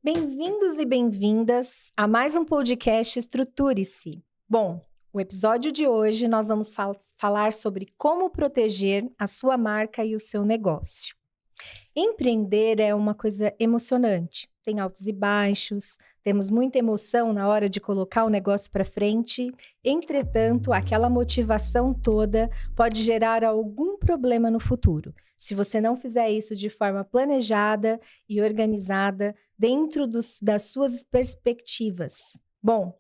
Bem-vindos e bem-vindas a mais um podcast Estruture-se. Bom, o episódio de hoje nós vamos falar sobre como proteger a sua marca e o seu negócio. Empreender é uma coisa emocionante, tem altos e baixos, temos muita emoção na hora de colocar o negócio para frente. Entretanto, aquela motivação toda pode gerar algum problema no futuro, se você não fizer isso de forma planejada e organizada dentro das suas perspectivas. Bom,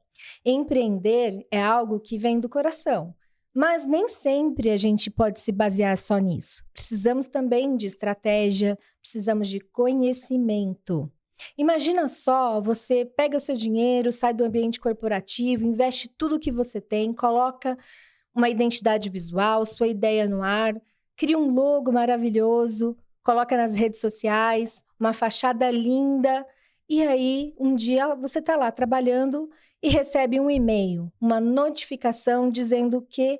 empreender é algo que vem do coração. Mas nem sempre a gente pode se basear só nisso. Precisamos também de estratégia, precisamos de conhecimento. Imagina só, você pega o seu dinheiro, sai do ambiente corporativo, investe tudo o que você tem, coloca uma identidade visual, sua ideia no ar, cria um logo maravilhoso, coloca nas redes sociais, uma fachada linda, e aí um dia você está lá trabalhando e recebe um e-mail, uma notificação dizendo que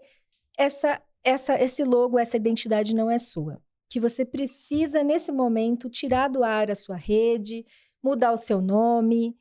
esse logo, essa identidade não é sua. Que você precisa, nesse momento, tirar do ar a sua rede, mudar o seu nome.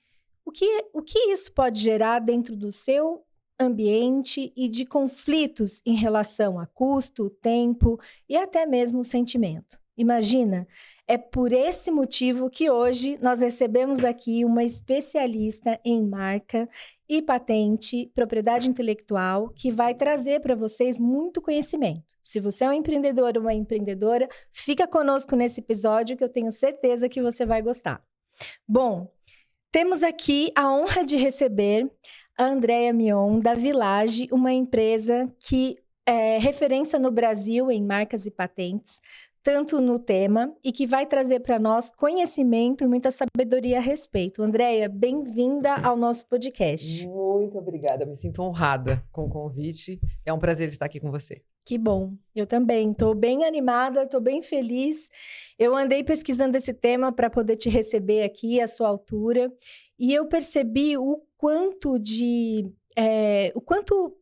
O que isso pode gerar dentro do seu ambiente e de conflitos em relação a custo, tempo e até mesmo o sentimento. Imagina, é por esse motivo que hoje nós recebemos aqui uma especialista em marca e patente, propriedade intelectual, que vai trazer para vocês muito conhecimento. Se você é um empreendedor ou uma empreendedora, fica conosco nesse episódio que eu tenho certeza que você vai gostar. Bom, temos aqui a honra de receber a Andréa Mion, da Village, uma empresa que é referência no Brasil em marcas e patentes, tanto no tema, e que vai trazer para nós conhecimento e muita sabedoria a respeito. Andréa, bem-vinda ao nosso podcast. Muito obrigada, me sinto honrada com o convite. É um prazer estar aqui com você. Que bom, eu também. Estou bem animada, estou bem feliz. Eu andei pesquisando esse tema para poder te receber aqui à sua altura, e eu percebi o quanto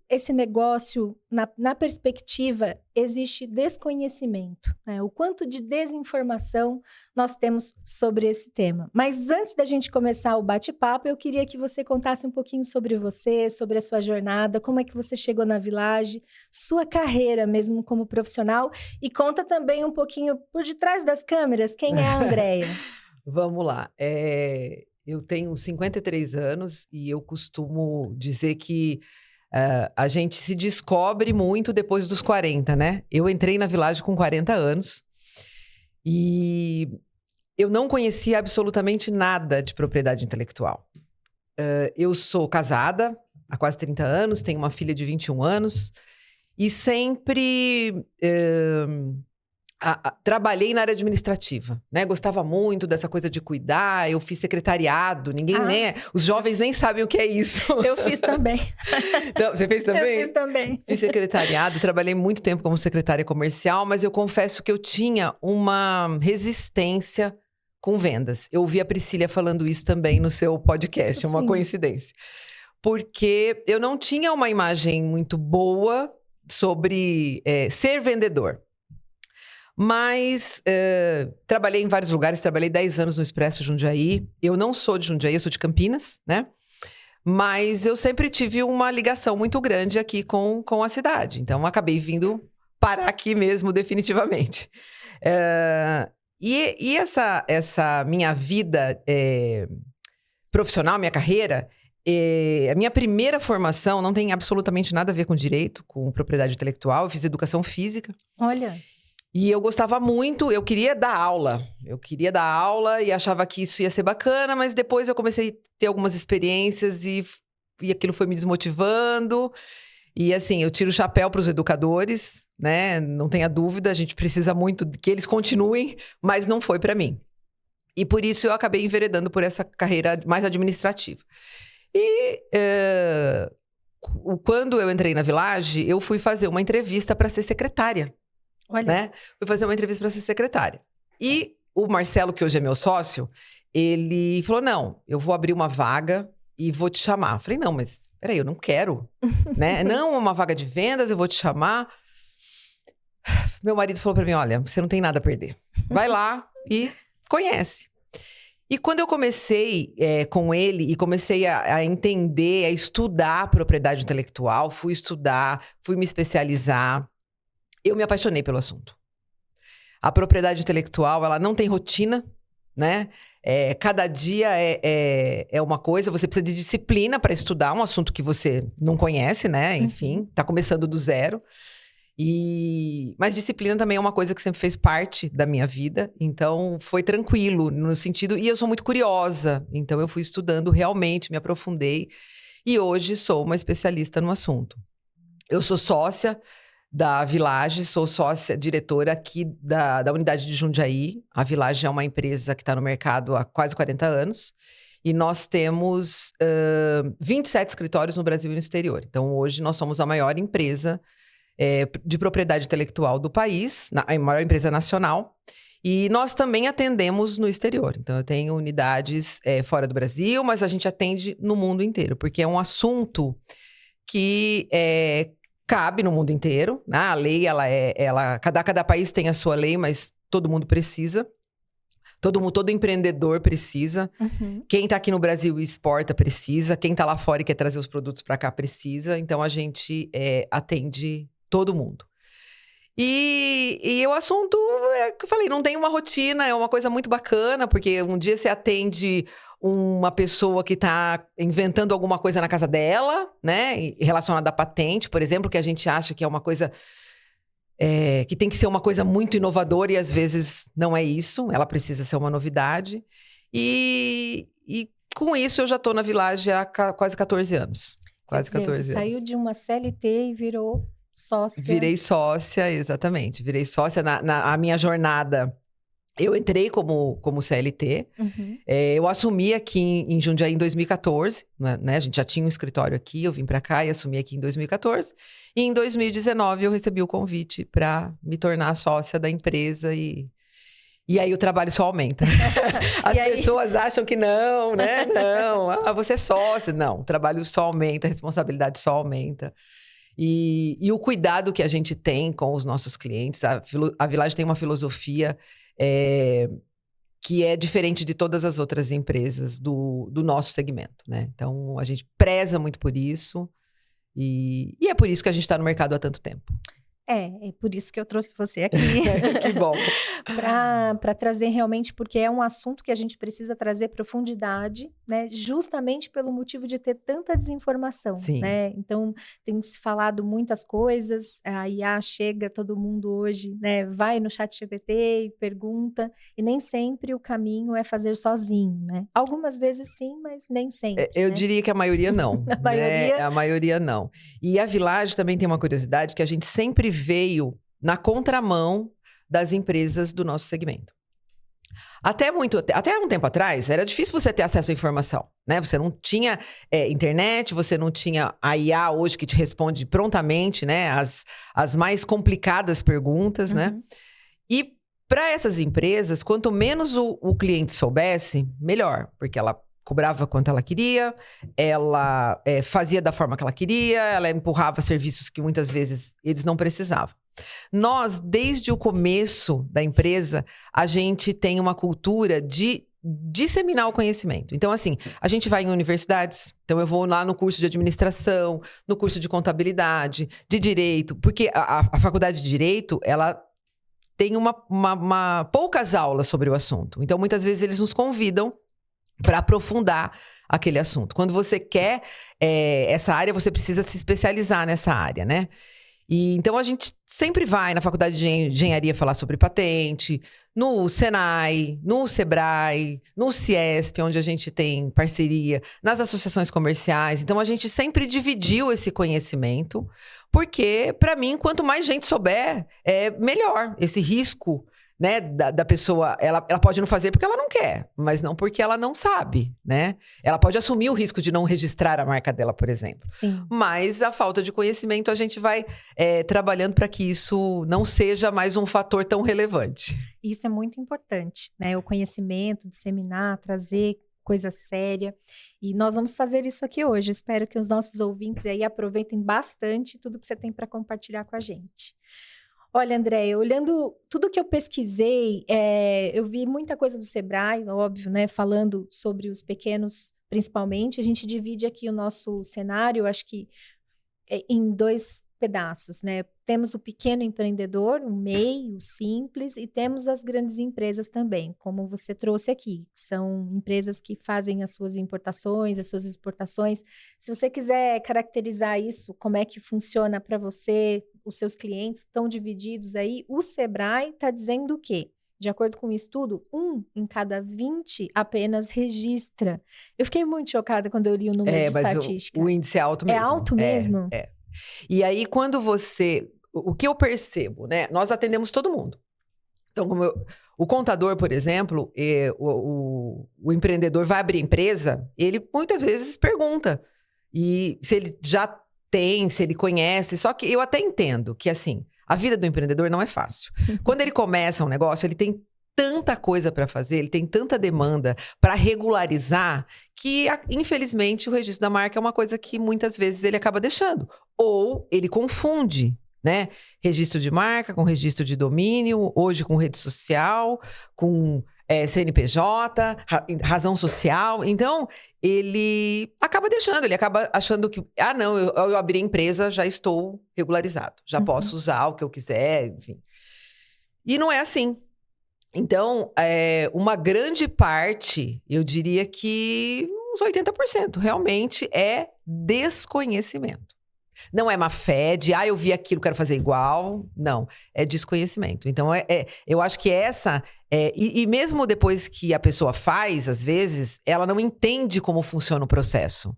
esse negócio, na perspectiva, existe desconhecimento, né? O quanto de desinformação nós temos sobre esse tema. Mas antes da gente começar o bate-papo, eu queria que você contasse um pouquinho sobre você, sobre a sua jornada, como é que você chegou na Village, sua carreira mesmo como profissional, e conta também um pouquinho por detrás das câmeras, quem é a Andréa? Vamos lá. Eu tenho 53 anos e eu costumo dizer que a gente se descobre muito depois dos 40, né? Eu entrei na Village com 40 anos e eu não conhecia absolutamente nada de propriedade intelectual. Eu sou casada há quase 30 anos, tenho uma filha de 21 anos e sempre trabalhei na área administrativa, né? Gostava muito dessa coisa de cuidar, eu fiz secretariado, os jovens nem sabem o que é isso. Eu fiz também. Não, você fez também? Eu fiz também. Fiz secretariado, trabalhei muito tempo como secretária comercial, mas eu confesso que eu tinha uma resistência com vendas. Eu ouvi a Priscília falando isso também no seu podcast, uma coincidência. Porque eu não tinha uma imagem muito boa sobre ser vendedor. Mas trabalhei em vários lugares, trabalhei 10 anos no Expresso Jundiaí. Eu não sou de Jundiaí, eu sou de Campinas, né? Mas eu sempre tive uma ligação muito grande aqui com a cidade. Então, acabei vindo parar aqui mesmo, definitivamente. E essa minha vida profissional, minha carreira, a minha primeira formação não tem absolutamente nada a ver com direito, com propriedade intelectual. Eu fiz educação física. Olha. E eu gostava muito, eu queria dar aula. Eu queria dar aula e achava que isso ia ser bacana, mas depois eu comecei a ter algumas experiências e aquilo foi me desmotivando. E assim, eu tiro o chapéu para os educadores, né? Não tenha dúvida, a gente precisa muito que eles continuem, mas não foi para mim. E por isso eu acabei enveredando por essa carreira mais administrativa. E quando eu entrei na Village, eu fui fazer uma entrevista para ser secretária. Olha. Né? Fui fazer uma entrevista para ser secretária. E o Marcelo, que hoje é meu sócio, ele falou, não, eu vou abrir uma vaga e vou te chamar. Eu falei, não, mas peraí, eu não quero. Né? Não, uma vaga de vendas, eu vou te chamar. Meu marido falou para mim, olha, você não tem nada a perder. Vai lá e conhece. E quando eu comecei com ele e comecei a entender, a estudar propriedade intelectual, fui estudar, fui me especializar, eu me apaixonei pelo assunto. A propriedade intelectual, ela não tem rotina, né? Cada dia é uma coisa, você precisa de disciplina para estudar um assunto que você não conhece, né? Enfim, tá começando do zero. Mas disciplina também é uma coisa que sempre fez parte da minha vida, então foi tranquilo no sentido, e eu sou muito curiosa, então eu fui estudando realmente, me aprofundei, e hoje sou uma especialista no assunto. Eu sou sócia da Village, sou sócia diretora aqui da unidade de Jundiaí. A Village é uma empresa que está no mercado há quase 40 anos. E nós temos 27 escritórios no Brasil e no exterior. Então, hoje, nós somos a maior empresa de propriedade intelectual do país, a maior empresa nacional. E nós também atendemos no exterior. Então, eu tenho unidades fora do Brasil, mas a gente atende no mundo inteiro. Porque é um assunto que cabe no mundo inteiro, né? A lei, cada país tem a sua lei, mas todo mundo precisa. Todo empreendedor precisa. Uhum. Quem está aqui no Brasil e exporta precisa. Quem está lá fora e quer trazer os produtos para cá precisa. Então, a gente atende todo mundo. E o assunto, que eu falei, não tem uma rotina, é uma coisa muito bacana, porque um dia você atende uma pessoa que está inventando alguma coisa na casa dela, né? Relacionada à patente, por exemplo, que a gente acha que é uma coisa que tem que ser uma coisa muito inovadora e às vezes não é isso, ela precisa ser uma novidade. E com isso eu já estou na Village há quase 14 anos. Quase 14 anos. Você saiu de uma CLT e virou sócia. Virei sócia, exatamente. Virei sócia a minha jornada. Eu entrei como CLT. Uhum. Eu assumi aqui em Jundiaí em 2014, né? A gente já tinha um escritório aqui, eu vim para cá e assumi aqui em 2014. E em 2019 eu recebi o convite para me tornar sócia da empresa e aí o trabalho só aumenta. As pessoas acham que não, né? Não, você é sócia. Não, o trabalho só aumenta, a responsabilidade só aumenta. E o cuidado que a gente tem com os nossos clientes, a Village tem uma filosofia que é diferente de todas as outras empresas do nosso segmento, né? Então, a gente preza muito por isso e é por isso que a gente está no mercado há tanto tempo. É por isso que eu trouxe você aqui. Que bom. Para trazer realmente, porque é um assunto que a gente precisa trazer profundidade, né? Justamente pelo motivo de ter tanta desinformação, Sim. né? Então, tem se falado muitas coisas, a IA chega, todo mundo hoje, né? Vai no ChatGPT e pergunta, e nem sempre o caminho é fazer sozinho, né? Algumas vezes sim, mas nem sempre. Eu né? diria que a maioria não. A maioria? Né? A maioria não. E a Village também tem uma curiosidade que a gente sempre veio na contramão das empresas do nosso segmento. Até um tempo atrás, era difícil você ter acesso à informação, né? Você não tinha internet, você não tinha a IA hoje que te responde prontamente, né? As mais complicadas perguntas, Uhum. né? E para essas empresas, quanto menos o cliente soubesse, melhor, porque ela cobrava quanto ela queria, ela fazia da forma que ela queria, ela empurrava serviços que muitas vezes eles não precisavam. Nós, desde o começo da empresa, a gente tem uma cultura de disseminar o conhecimento. Então, assim, a gente vai em universidades, então eu vou lá no curso de administração, no curso de contabilidade, de direito, porque a faculdade de direito, ela tem poucas aulas sobre o assunto. Então, muitas vezes eles nos convidam para aprofundar aquele assunto. Quando você quer essa área, você precisa se especializar nessa área, né? E então a gente sempre vai na faculdade de engenharia falar sobre patente, no Senai, no Sebrae, no Ciesp, onde a gente tem parceria, nas associações comerciais. Então a gente sempre dividiu esse conhecimento, porque para mim, quanto mais gente souber, melhor. Esse risco, né, da pessoa, ela pode não fazer porque ela não quer, mas não porque ela não sabe, né? Ela pode assumir o risco de não registrar a marca dela, por exemplo. Sim. Mas a falta de conhecimento, a gente vai trabalhando para que isso não seja mais um fator tão relevante. Isso é muito importante, né? O conhecimento, disseminar, trazer coisa séria. E nós vamos fazer isso aqui hoje. Espero que os nossos ouvintes aí aproveitem bastante tudo que você tem para compartilhar com a gente. Olha, Andréia, olhando tudo que eu pesquisei, eu vi muita coisa do Sebrae, óbvio, né? Falando sobre os pequenos, principalmente. A gente divide aqui o nosso cenário, acho que em dois pedaços, né? Temos o pequeno empreendedor, o MEI, o simples, e temos as grandes empresas também, como você trouxe aqui, que são empresas que fazem as suas importações, as suas exportações. Se você quiser caracterizar isso, como é que funciona para você, os seus clientes estão divididos aí, o Sebrae está dizendo o quê? De acordo com o estudo, 1 em cada 20 apenas registra. Eu fiquei muito chocada quando eu li o número de estatística. O índice é alto mesmo. É alto mesmo? É. E aí, quando você... O que eu percebo, né? Nós atendemos todo mundo. Então, o contador, por exemplo, o empreendedor vai abrir empresa, ele muitas vezes pergunta. E se ele já tem, se ele conhece. Só que eu até entendo que, assim, a vida do empreendedor não é fácil. Quando ele começa um negócio, ele tem tanta coisa para fazer, ele tem tanta demanda para regularizar que, infelizmente, o registro da marca é uma coisa que muitas vezes ele acaba deixando. Ou ele confunde, né? Registro de marca com registro de domínio, hoje com rede social, com CNPJ, razão social. Então, ele acaba deixando, ele acaba achando que, não, eu abri a empresa, já estou regularizado, já posso usar o que eu quiser, enfim. E não é assim. Então, uma grande parte, eu diria que uns 80%, realmente é desconhecimento. Não é má fé de, eu vi aquilo, quero fazer igual. Não, é desconhecimento. Então, eu acho que e mesmo depois que a pessoa faz, às vezes, ela não entende como funciona o processo.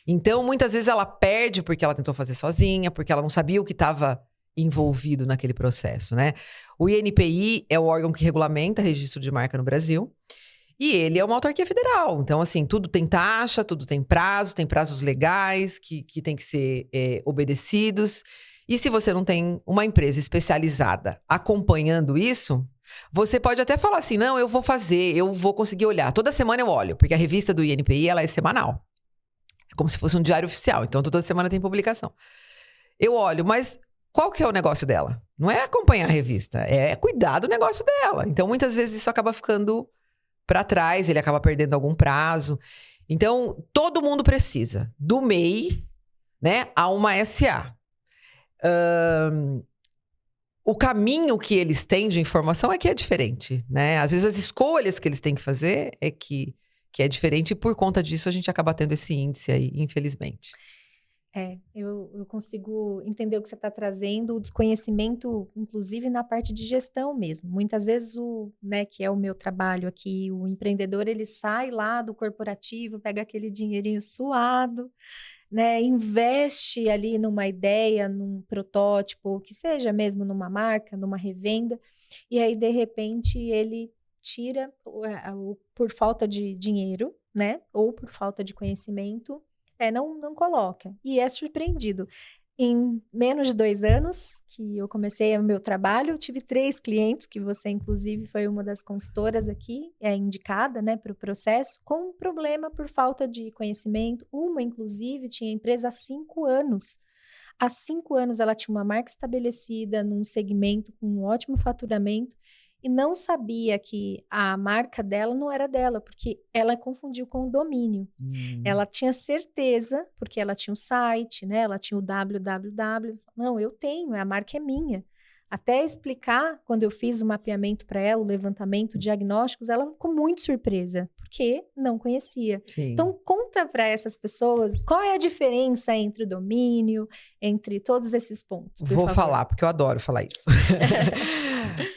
Então, muitas vezes ela perde porque ela tentou fazer sozinha, porque ela não sabia o que estava envolvido naquele processo, né? O INPI é o órgão que regulamenta registro de marca no Brasil. E ele é uma autarquia federal. Então, assim, tudo tem taxa, tudo tem prazo, tem prazos legais que tem que ser obedecidos. E se você não tem uma empresa especializada acompanhando isso, você pode até falar assim, não, eu vou fazer, eu vou conseguir olhar. Toda semana eu olho, porque a revista do INPI, ela é semanal. É como se fosse um diário oficial. Então, toda semana tem publicação. Eu olho, mas qual que é o negócio dela? Não é acompanhar a revista, é cuidar do negócio dela. Então, muitas vezes isso acaba ficando para trás, ele acaba perdendo algum prazo. Então, todo mundo precisa do MEI, né, a uma SA. O caminho que eles têm de informação é que é diferente, né? Às vezes as escolhas que eles têm que fazer é que é diferente, e por conta disso a gente acaba tendo esse índice aí, infelizmente. Eu consigo entender o que você está trazendo, o desconhecimento, inclusive na parte de gestão mesmo. Muitas vezes, que é o meu trabalho aqui, o empreendedor, ele sai lá do corporativo, pega aquele dinheirinho suado, né, investe ali numa ideia, num protótipo, ou que seja mesmo numa marca, numa revenda, e aí, de repente, ele tira, por falta de dinheiro, né, ou por falta de conhecimento, não coloca. E é surpreendido. Em menos de 2 anos que eu comecei o meu trabalho, eu tive 3 clientes, que você, inclusive, foi uma das consultoras aqui, indicada, né, para o processo, com um problema por falta de conhecimento. Uma, inclusive, tinha empresa há 5 anos. Há 5 anos ela tinha uma marca estabelecida num segmento com um ótimo faturamento, e não sabia que a marca dela não era dela, porque ela confundiu com o domínio. Ela tinha certeza, porque ela tinha o site, né? Ela tinha o www. Não, eu tenho, a marca é minha. Até explicar, quando eu fiz o mapeamento para ela, o levantamento, diagnósticos, ela ficou muito surpresa, porque não conhecia. Sim. Então, conta para essas pessoas qual é a diferença entre o domínio, entre todos esses pontos. Vou falar, porque eu adoro falar isso.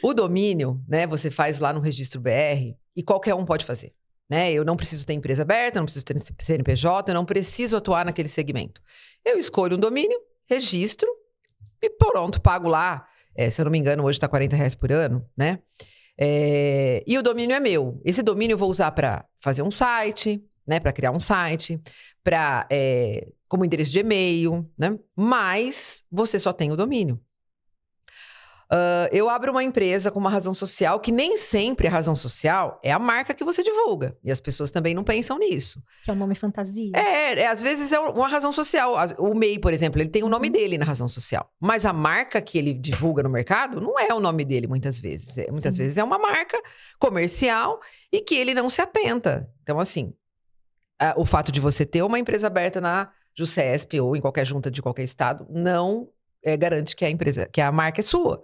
O domínio, né, você faz lá no Registro BR e qualquer um pode fazer. Né? Eu não preciso ter empresa aberta, não preciso ter CNPJ, eu não preciso atuar naquele segmento. Eu escolho um domínio, registro e pronto, pago lá. Se eu não me engano, hoje está R$40 por ano, né? E o domínio é meu. Esse domínio eu vou usar para fazer um site, né? Para criar um site, como endereço de e-mail, né? Mas você só tem o domínio. Eu abro uma empresa com uma razão social, que nem sempre a razão social é a marca que você divulga. E as pessoas também não pensam nisso. Que é um nome fantasia. Às vezes é uma razão social. O MEI, por exemplo, ele tem o nome dele na razão social. Mas a marca que ele divulga no mercado não é o nome dele, muitas vezes. Muitas vezes é uma marca comercial e que ele não se atenta. Então, assim, o fato de você ter uma empresa aberta na JUSESP ou em qualquer junta de qualquer estado não garante que a marca é sua.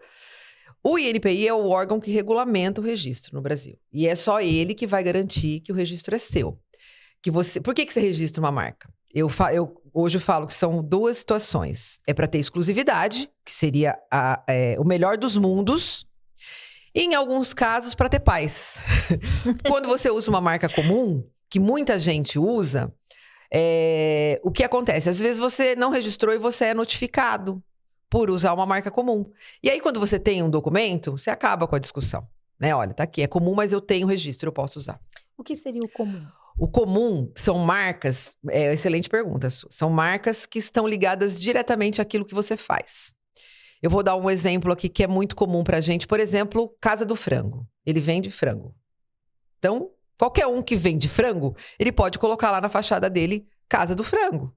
O INPI é o órgão que regulamenta o registro no Brasil. E é só ele que vai garantir que o registro é seu. Por que você registra uma marca? Hoje eu falo que são duas situações. É para ter exclusividade, que seria o melhor dos mundos. E, em alguns casos, para ter paz. Quando você usa uma marca comum, que muita gente usa, o que acontece? Às vezes você não registrou e você é notificado por usar uma marca comum. E aí, quando você tem um documento, você acaba com a discussão. Né? Olha, tá aqui, é comum, mas eu tenho registro, eu posso usar. O que seria o comum? O comum são marcas, excelente pergunta sua, são marcas que estão ligadas diretamente àquilo que você faz. Eu vou dar um exemplo aqui que é muito comum pra gente. Por exemplo, Casa do Frango. Ele vende frango. Então, qualquer um que vende frango, ele pode colocar lá na fachada dele, Casa do Frango.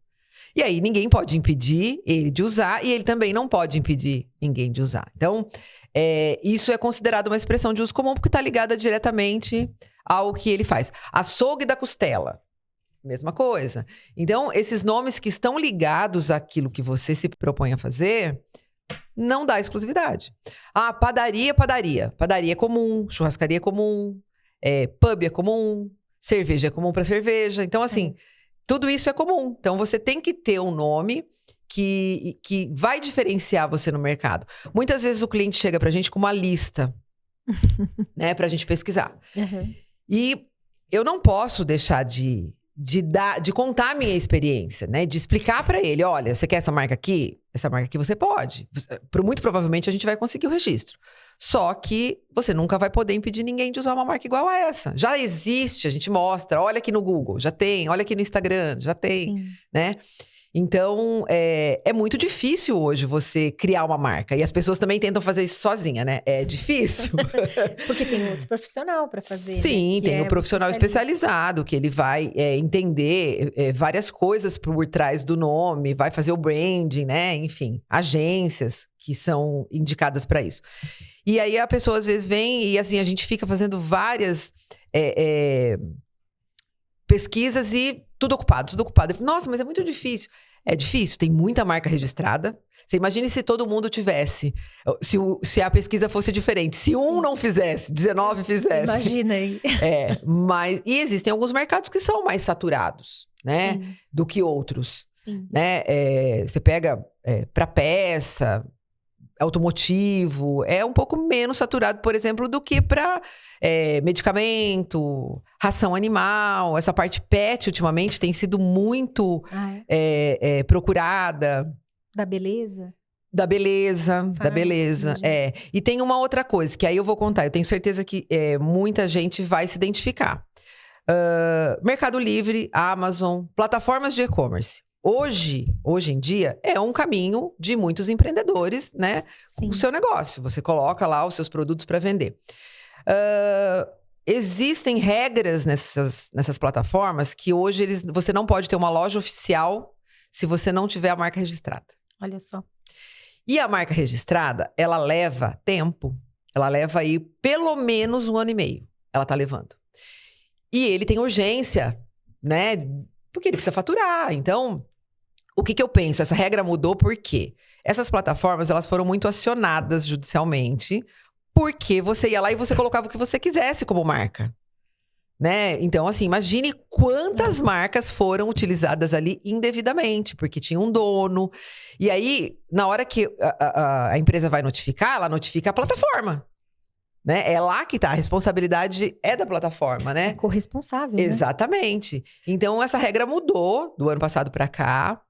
E aí, ninguém pode impedir ele de usar e ele também não pode impedir ninguém de usar. Então, isso é considerado uma expressão de uso comum porque está ligada diretamente ao que ele faz. Açougue da costela, mesma coisa. Então, esses nomes que estão ligados àquilo que você se propõe a fazer, não dá exclusividade. Padaria. Padaria é comum, churrascaria é comum, pub é comum, cerveja é comum para cerveja. Então, assim... Tudo isso é comum. Então, você tem que ter um nome que vai diferenciar você no mercado. Muitas vezes o cliente chega pra gente com uma lista, né? Pra gente pesquisar. Uhum. E eu não posso deixar de contar a minha experiência, né? De explicar pra ele, olha, você quer essa marca aqui? Essa marca aqui você pode. Muito provavelmente a gente vai conseguir o registro. Só que você nunca vai poder impedir ninguém de usar uma marca igual a essa. Já existe, a gente mostra. Olha aqui no Google, já tem. Olha aqui no Instagram, já tem. Sim. Né? Então, é muito difícil hoje você criar uma marca. E as pessoas também tentam fazer isso sozinha, né? É difícil. Porque tem outro profissional para fazer. Sim, né? tem um profissional especializado que ele vai entender várias coisas por trás do nome, vai fazer o branding, né? Enfim, agências que são indicadas para isso. E aí a pessoa às vezes vem e assim, a gente fica fazendo várias pesquisas e tudo ocupado. Nossa, mas é muito difícil. É difícil, tem muita marca registrada. Você imagine se todo mundo tivesse, se a pesquisa fosse diferente. Se um não fizesse, 19 fizesse. Imagina aí. E existem alguns mercados que são mais saturados, né? Sim. Do que outros. Sim. Né? Você pega para peça, automotivo, é um pouco menos saturado, por exemplo, do que para medicamento, ração animal. Essa parte pet, ultimamente, tem sido muito procurada. Da beleza? Da beleza. E tem uma outra coisa, que aí eu vou contar. Eu tenho certeza que muita gente vai se identificar. Mercado Livre, Amazon, plataformas de e-commerce. Hoje em dia, é um caminho de muitos empreendedores, né? Sim. O seu negócio. Você coloca lá os seus produtos para vender. Existem regras nessas plataformas que hoje você não pode ter uma loja oficial se você não tiver a marca registrada. Olha só. E a marca registrada, ela leva tempo. Ela leva aí pelo menos 1 ano e meio. Ela tá levando. E ele tem urgência, né? Porque ele precisa faturar. Então, o que eu penso? Essa regra mudou porque essas plataformas, elas foram muito acionadas judicialmente, porque você ia lá e você colocava o que você quisesse como marca. Né? Então, assim, imagine quantas marcas foram utilizadas ali indevidamente, porque tinha um dono. E aí, na hora que a empresa vai notificar, ela notifica a plataforma. Né? É lá que tá, a responsabilidade é da plataforma, né? É corresponsável, né? Exatamente. Então, essa regra mudou do ano passado para cá.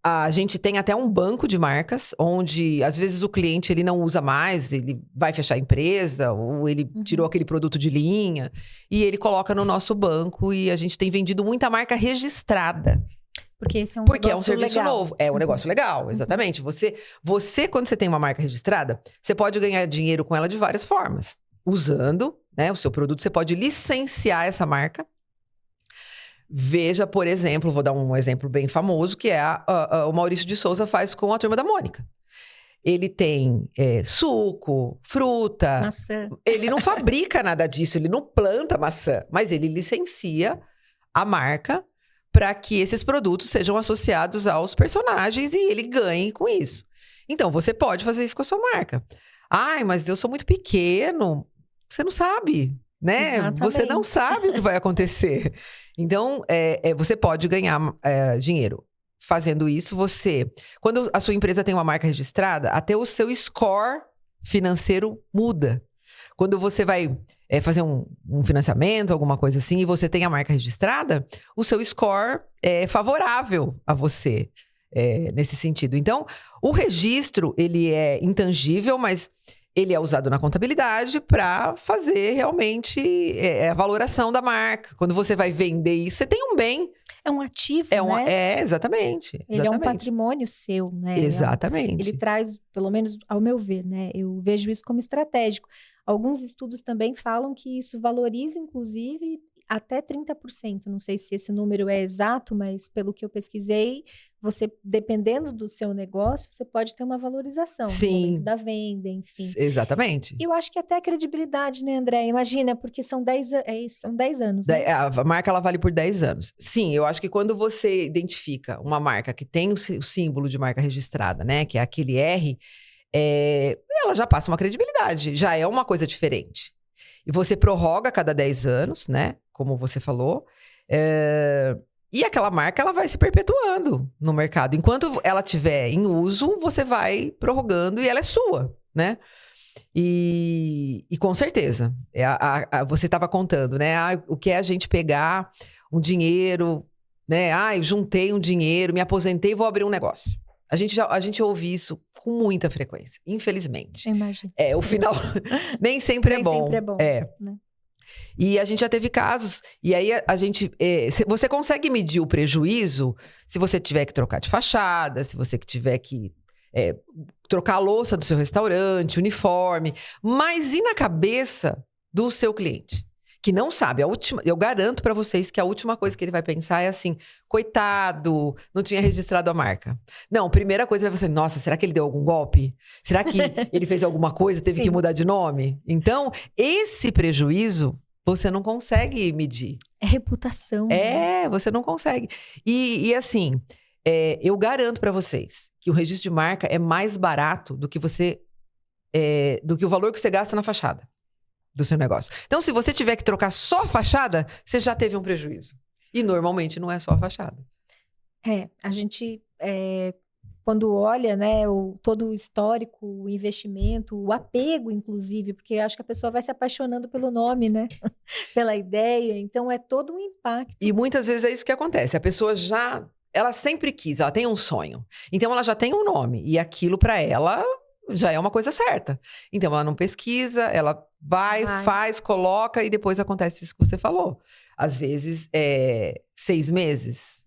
A gente tem até um banco de marcas, onde às vezes o cliente ele não usa mais, ele vai fechar a empresa, ou ele tirou aquele produto de linha, e ele coloca no nosso banco, e a gente tem vendido muita marca registrada. Porque esse é um Porque é um negócio serviço legal. novo. É um negócio legal, exatamente. Você, quando você tem uma marca registrada, você pode ganhar dinheiro com ela de várias formas. Usando, né, o seu produto, você pode licenciar essa marca. Veja, por exemplo, vou dar um exemplo bem famoso, que é o Maurício de Souza faz com a Turma da Mônica. Ele tem suco, fruta. Maçã. Ele não fabrica nada disso, ele não planta maçã. Mas ele licencia a marca para que esses produtos sejam associados aos personagens e ele ganhe com isso. Então, você pode fazer isso com a sua marca. Ai, mas eu sou muito pequeno. Você não sabe, né? Exatamente. Você não sabe o que vai acontecer. Então, você pode ganhar dinheiro. Fazendo isso, quando a sua empresa tem uma marca registrada, até o seu score financeiro muda. Quando você vai fazer um financiamento, alguma coisa assim, e você tem a marca registrada, o seu score é favorável a você nesse sentido. Então, o registro, ele é intangível, mas ele é usado na contabilidade para fazer realmente a valoração da marca. Quando você vai vender isso, você tem um bem. É um ativo, né? Exatamente. Ele é um patrimônio seu, né? Exatamente. Ele traz, pelo menos ao meu ver, né? Eu vejo isso como estratégico. Alguns estudos também falam que isso valoriza, inclusive, até 30%. Não sei se esse número é exato, mas pelo que eu pesquisei, você, dependendo do seu negócio, você pode ter uma valorização no momento da venda, enfim. Exatamente. Eu acho que até a credibilidade, né, André? Imagina, porque são 10 anos, né? A marca, ela vale por 10 anos. Sim, eu acho que quando você identifica uma marca que tem o símbolo de marca registrada, né, que é aquele R, ela já passa uma credibilidade, já é uma coisa diferente. E você prorroga a cada 10 anos, né, como você falou, e aquela marca, ela vai se perpetuando no mercado. Enquanto ela estiver em uso, você vai prorrogando e ela é sua, né? E com certeza, você estava contando, né? O que é a gente pegar um dinheiro, né? Eu juntei um dinheiro, me aposentei e vou abrir um negócio. A gente ouve isso com muita frequência, infelizmente. Imagina. O final nem sempre é bom. Nem sempre é bom. Né? E a gente já teve casos, e aí você consegue medir o prejuízo se você tiver que trocar de fachada, se você tiver que trocar a louça do seu restaurante, uniforme, mas e na cabeça do seu cliente? Que não sabe, eu garanto pra vocês que a última coisa que ele vai pensar é assim, coitado, não tinha registrado a marca. Não, primeira coisa vai ser, nossa, será que ele deu algum golpe? Será que ele fez alguma coisa, teve que mudar de nome? Então, esse prejuízo, você não consegue medir. É reputação. Né? Você não consegue. E assim, eu garanto pra vocês que o registro de marca é mais barato do que do que o valor que você gasta na fachada do seu negócio. Então, se você tiver que trocar só a fachada, você já teve um prejuízo. E normalmente não é só a fachada. A gente, quando olha, né, todo o histórico, o investimento, o apego, inclusive, porque acho que a pessoa vai se apaixonando pelo nome, né? Pela ideia. Então, é todo um impacto. E muitas vezes é isso que acontece. A pessoa ela sempre quis, ela tem um sonho. Então, ela já tem um nome. E aquilo para ela já é uma coisa certa. Então, ela não pesquisa, ela vai, faz, coloca e depois acontece isso que você falou. Às vezes, 6 meses,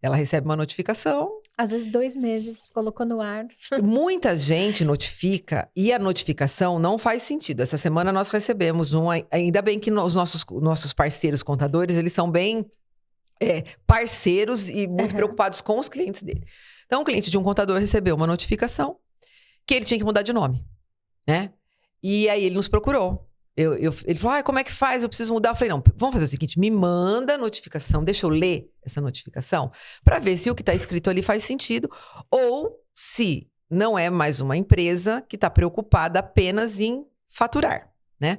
ela recebe uma notificação. Às vezes 2 meses, colocou no ar. Muita gente notifica e a notificação não faz sentido. Essa semana nós recebemos ainda bem que os nossos parceiros contadores, eles são bem parceiros e muito preocupados com os clientes dele. Então, o cliente de um contador recebeu uma notificação que ele tinha que mudar de nome, né? E aí ele nos procurou. Ele falou, como é que faz? Eu preciso mudar. Eu falei, não, vamos fazer o seguinte, me manda a notificação, deixa eu ler essa notificação, para ver se o que está escrito ali faz sentido, ou se não é mais uma empresa que está preocupada apenas em faturar, né?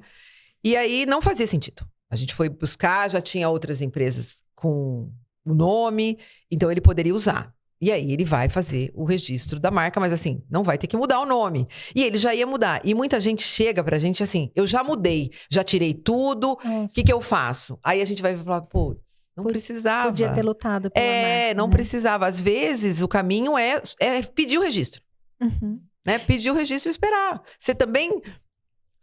E aí não fazia sentido. A gente foi buscar, já tinha outras empresas com o nome, então ele poderia usar. E aí ele vai fazer o registro da marca, mas assim, não vai ter que mudar o nome. E ele já ia mudar. E muita gente chega pra gente assim, eu já mudei, já tirei tudo, o que eu faço? Aí a gente vai falar, putz, não precisava. Podia ter lutado pela marca, não precisava. Às vezes, o caminho é pedir o registro. Uhum. Né? Pedir o registro e esperar. Você também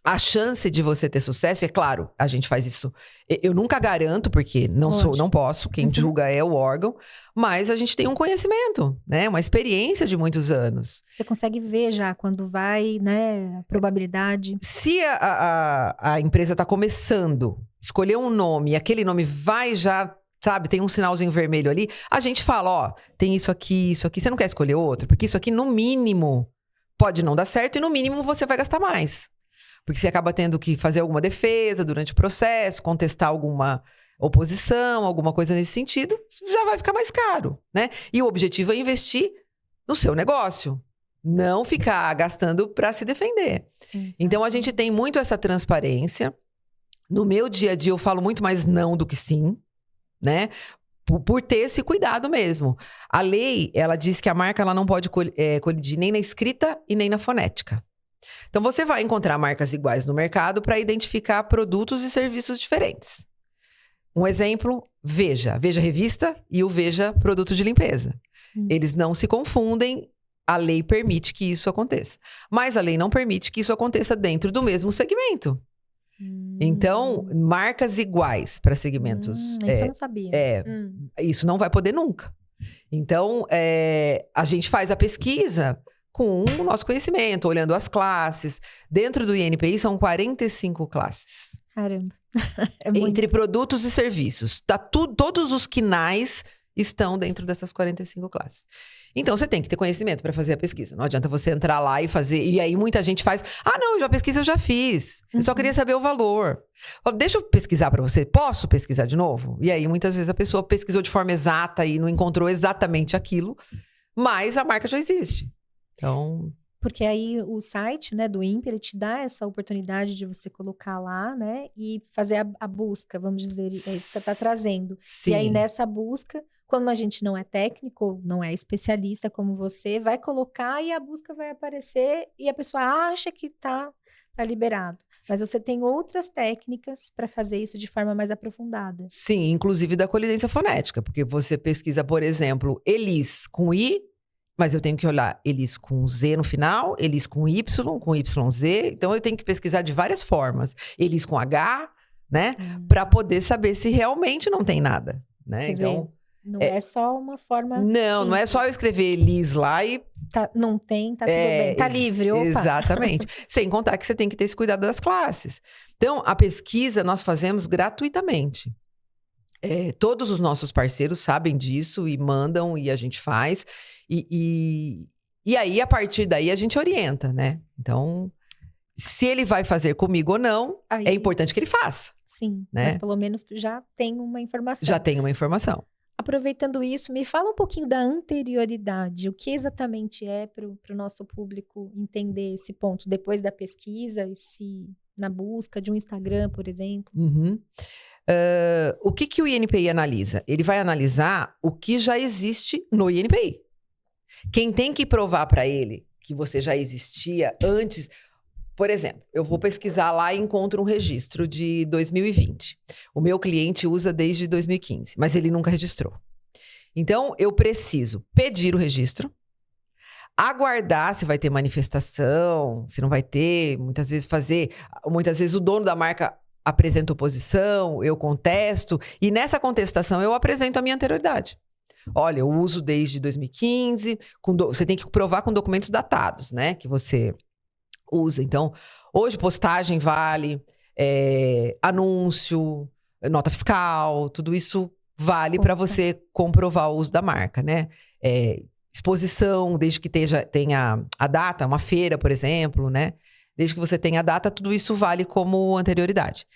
A chance de você ter sucesso, é claro, a gente faz isso. Eu nunca garanto, porque não posso, quem julga é o órgão, mas a gente tem um conhecimento, né? Uma experiência de muitos anos. Você consegue ver já quando vai, né? A probabilidade. Se a empresa está começando, escolher um nome, e aquele nome vai já, sabe, tem um sinalzinho vermelho ali, a gente fala, ó, tem isso aqui, você não quer escolher outro? Porque isso aqui, no mínimo, pode não dar certo e no mínimo você vai gastar mais. Porque você acaba tendo que fazer alguma defesa durante o processo, contestar alguma oposição, alguma coisa nesse sentido, já vai ficar mais caro, né? E o objetivo é investir no seu negócio, não ficar gastando para se defender. Exato. Então, a gente tem muito essa transparência. No meu dia a dia, eu falo muito mais não do que sim, né? Por ter esse cuidado mesmo. A lei, ela diz que a marca ela não pode colidir nem na escrita e nem na fonética. Então, você vai encontrar marcas iguais no mercado para identificar produtos e serviços diferentes. Um exemplo, Veja Revista e o Veja Produto de Limpeza. Eles não se confundem, a lei permite que isso aconteça. Mas a lei não permite que isso aconteça dentro do mesmo segmento. Então, marcas iguais para segmentos. Isso eu não sabia. Isso não vai poder nunca. Então, a gente faz a pesquisa com o nosso conhecimento, olhando as classes. Dentro do INPI são 45 classes. Caramba. Entre produtos e serviços. Todos os quinais estão dentro dessas 45 classes. Então, você tem que ter conhecimento para fazer a pesquisa. Não adianta você entrar lá e fazer... E aí, muita gente faz... Ah, não, a pesquisa eu já fiz. Eu só queria saber o valor. Deixa eu pesquisar para você. Posso pesquisar de novo? E aí, muitas vezes, a pessoa pesquisou de forma exata e não encontrou exatamente aquilo. Mas a marca já existe. Então... Porque aí o site, né, do INPE, ele te dá essa oportunidade de você colocar lá, né, e fazer a busca, vamos dizer, é isso que você está trazendo. Sim. E aí nessa busca, quando a gente não é técnico, não é especialista como você, vai colocar e a busca vai aparecer e a pessoa acha que tá liberado. Mas você tem outras técnicas para fazer isso de forma mais aprofundada. Sim, inclusive da colidência fonética, porque você pesquisa, por exemplo, Elis com I, mas eu tenho que olhar Elis com Z no final, Elis com YZ. Então, eu tenho que pesquisar de várias formas. Elis com H, né? Para poder saber se realmente não tem nada, né? Quer então, dizer, não é só uma forma não é só eu escrever Elis lá e... não tem, tá tudo bem. Tá livre, opa. Exatamente. Sem contar que você tem que ter esse cuidado das classes. Então, a pesquisa nós fazemos gratuitamente. Todos os nossos parceiros sabem disso e mandam e a gente faz. E aí, a partir daí, a gente orienta, né? Então, se ele vai fazer comigo ou não, aí, é importante que ele faça. Sim, né? Mas pelo menos já tem uma informação. Já tem uma informação. Aproveitando isso, me fala um pouquinho da anterioridade. O que exatamente é para o nosso público entender esse ponto depois da pesquisa e se na busca de um Instagram, por exemplo? O que o INPI analisa? Ele vai analisar o que já existe no INPI. Quem tem que provar para ele que você já existia antes... Por exemplo, eu vou pesquisar lá e encontro um registro de 2020. O meu cliente usa desde 2015, mas ele nunca registrou. Então, eu preciso pedir o registro, aguardar se vai ter manifestação, se não vai ter, muitas vezes o dono da marca apresenta oposição, eu contesto, e nessa contestação eu apresento a minha anterioridade. Olha, eu uso desde 2015, você tem que provar com documentos datados, né, que você usa. Então, hoje postagem vale, anúncio, nota fiscal, tudo isso vale para você comprovar o uso da marca, né? Exposição, desde que tenha a data, uma feira, por exemplo, né? Desde que você tenha a data, tudo isso vale como anterioridade.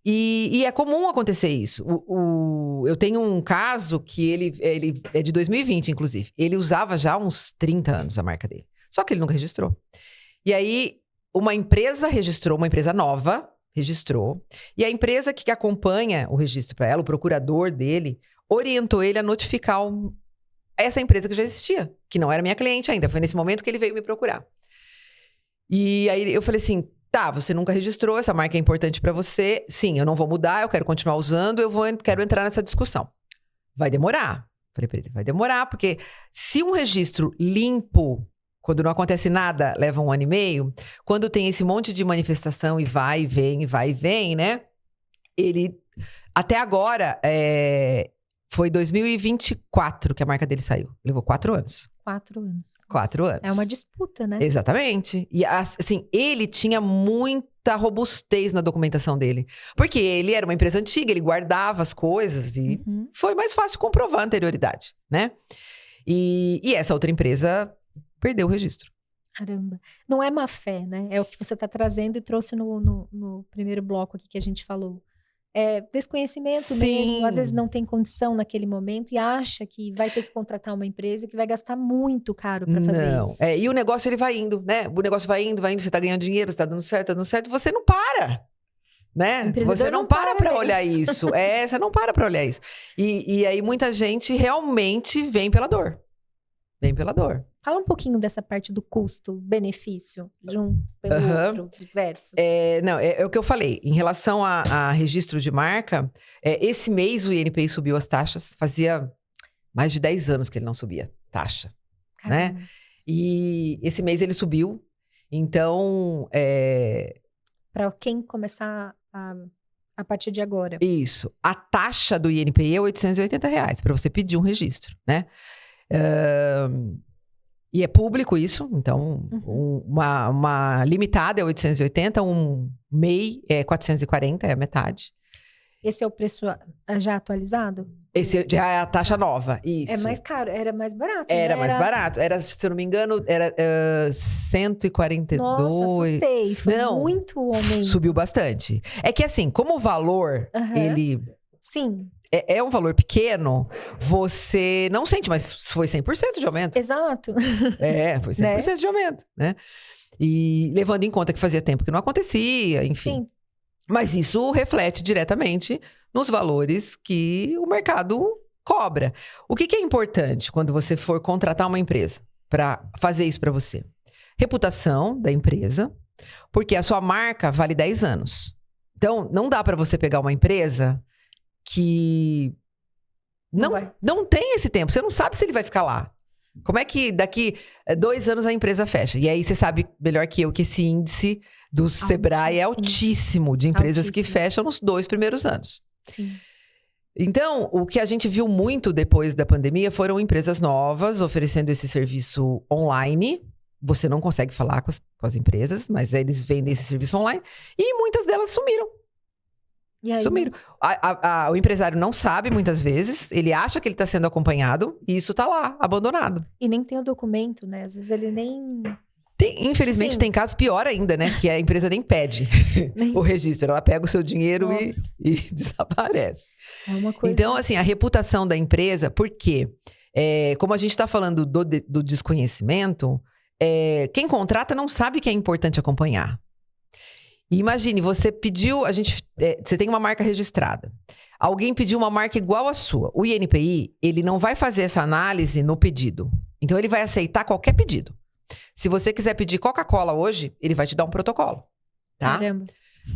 E é comum acontecer isso. Eu tenho um caso que ele é de 2020, inclusive. Ele usava já há uns 30 anos a marca dele. Só que ele nunca registrou. E aí, uma empresa registrou, uma empresa nova registrou. E a empresa que acompanha o registro para ela, o procurador dele, orientou ele a notificar essa empresa que já existia, que não era minha cliente ainda. Foi nesse momento que ele veio me procurar. E aí, eu falei assim, tá, você nunca registrou, essa marca é importante para você. Sim, eu não vou mudar, eu quero continuar usando, quero entrar nessa discussão. Vai demorar. Falei para ele, vai demorar, porque se um registro limpo, quando não acontece nada, leva 1 ano e meio. Quando tem esse monte de manifestação e vai e vem, né? Ele, até agora, foi 2024 que a marca dele saiu. Levou 4 anos. 4 anos. 4 anos. É uma disputa, né? Exatamente. E assim, ele tinha muita robustez na documentação dele. Porque ele era uma empresa antiga, ele guardava as coisas e foi mais fácil comprovar a anterioridade, né? E essa outra empresa perdeu o registro. Caramba. Não é má fé, né? É o que você está trazendo e trouxe no primeiro bloco aqui que a gente falou. É desconhecimento mesmo, às vezes não tem condição naquele momento e acha que vai ter que contratar uma empresa que vai gastar muito caro para fazer isso. E o negócio ele vai indo, né? O negócio vai indo, você tá ganhando dinheiro, você tá dando certo, você não para, né? Você não para olhar isso. Você não para olhar isso. E aí muita gente realmente vem pela dor. Vem pela dor. Fala um pouquinho dessa parte do custo-benefício de um pelo outro, versus. É o que eu falei. Em relação a registro de marca, esse mês o INPI subiu as taxas. Fazia mais de 10 anos que ele não subia taxa, né? E esse mês ele subiu. Então, para quem começar a partir de agora. Isso. A taxa do INPI é R$880 para você pedir um registro, né? E é público isso, então uma limitada é 880, um MEI é 440, é a metade. Esse é o preço já atualizado? Esse já é a taxa nova, isso. É mais caro, era mais barato. Era mais barato, se eu não me engano, era 142. Nossa, assustei, foi muito aumento. Subiu bastante. É que assim, como o valor, ele... Sim. É um valor pequeno, você não sente, mas foi 100% de aumento. Exato. Foi 100% de aumento, né? E levando em conta que fazia tempo que não acontecia, enfim. Sim. Mas isso reflete diretamente nos valores que o mercado cobra. O que é importante quando você for contratar uma empresa para fazer isso para você? Reputação da empresa, porque a sua marca vale 10 anos. Então, não dá para você pegar uma empresa que não tem esse tempo. Você não sabe se ele vai ficar lá. Como é que daqui 2 anos a empresa fecha? E aí você sabe melhor que eu que esse índice do Sebrae é altíssimo de empresas que fecham nos 2 primeiros anos. Sim. Então, o que a gente viu muito depois da pandemia foram empresas novas oferecendo esse serviço online. Você não consegue falar com as empresas, mas eles vendem esse serviço online. E muitas delas sumiram. E aí, sumiram. O empresário não sabe, muitas vezes. Ele acha que ele está sendo acompanhado e isso está lá, abandonado. E nem tem o documento, né? Às vezes ele nem... Infelizmente, tem casos pior ainda, né? Que a empresa nem pede o registro. Ela pega o seu dinheiro e desaparece. É uma coisa... Então, assim, a reputação da empresa... Por quê? Como a gente está falando do desconhecimento, quem contrata não sabe que é importante acompanhar. E imagine, você pediu, você tem uma marca registrada. Alguém pediu uma marca igual à sua. O INPI, ele não vai fazer essa análise no pedido. Então, ele vai aceitar qualquer pedido. Se você quiser pedir Coca-Cola hoje, ele vai te dar um protocolo, tá? Caramba.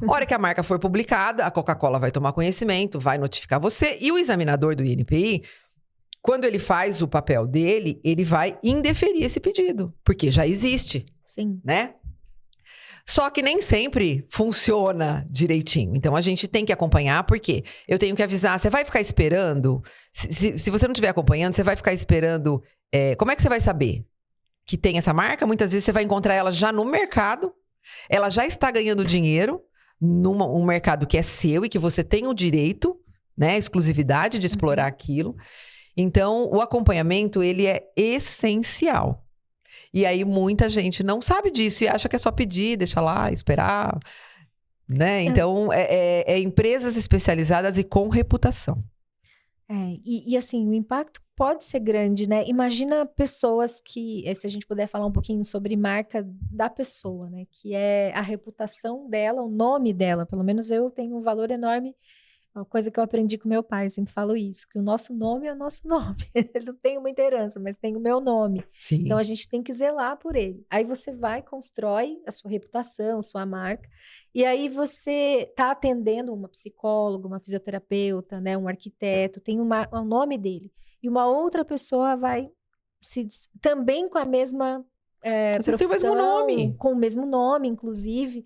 A hora que a marca for publicada, a Coca-Cola vai tomar conhecimento, vai notificar você. E o examinador do INPI, quando ele faz o papel dele, ele vai indeferir esse pedido. Porque já existe. Sim. Né? Só que nem sempre funciona direitinho. Então, a gente tem que acompanhar, porque eu tenho que avisar. Você vai ficar esperando? Se você não estiver acompanhando, você vai ficar esperando... como é que você vai saber que tem essa marca? Muitas vezes você vai encontrar ela já no mercado. Ela já está ganhando dinheiro num mercado que é seu e que você tem o direito, né? Exclusividade de explorar aquilo. Então, o acompanhamento, ele é essencial. E aí, muita gente não sabe disso e acha que é só pedir, deixa lá, esperar, né? Então, empresas especializadas e com reputação. E assim, o impacto pode ser grande, né? Imagina pessoas que, se a gente puder falar um pouquinho sobre marca da pessoa, né? Que é a reputação dela, o nome dela. Pelo menos eu tenho um valor enorme. Uma coisa que eu aprendi com meu pai, eu sempre falo isso, que o nosso nome é o nosso nome. Ele não tem muita herança, mas tem o meu nome. Sim. Então, a gente tem que zelar por ele. Aí você vai, constrói a sua reputação, a sua marca, e aí você está atendendo uma psicóloga, uma fisioterapeuta, né, um arquiteto, tem o nome dele. E uma outra pessoa vai também com a mesma Às vezes tem o mesmo nome. Com o mesmo nome, inclusive,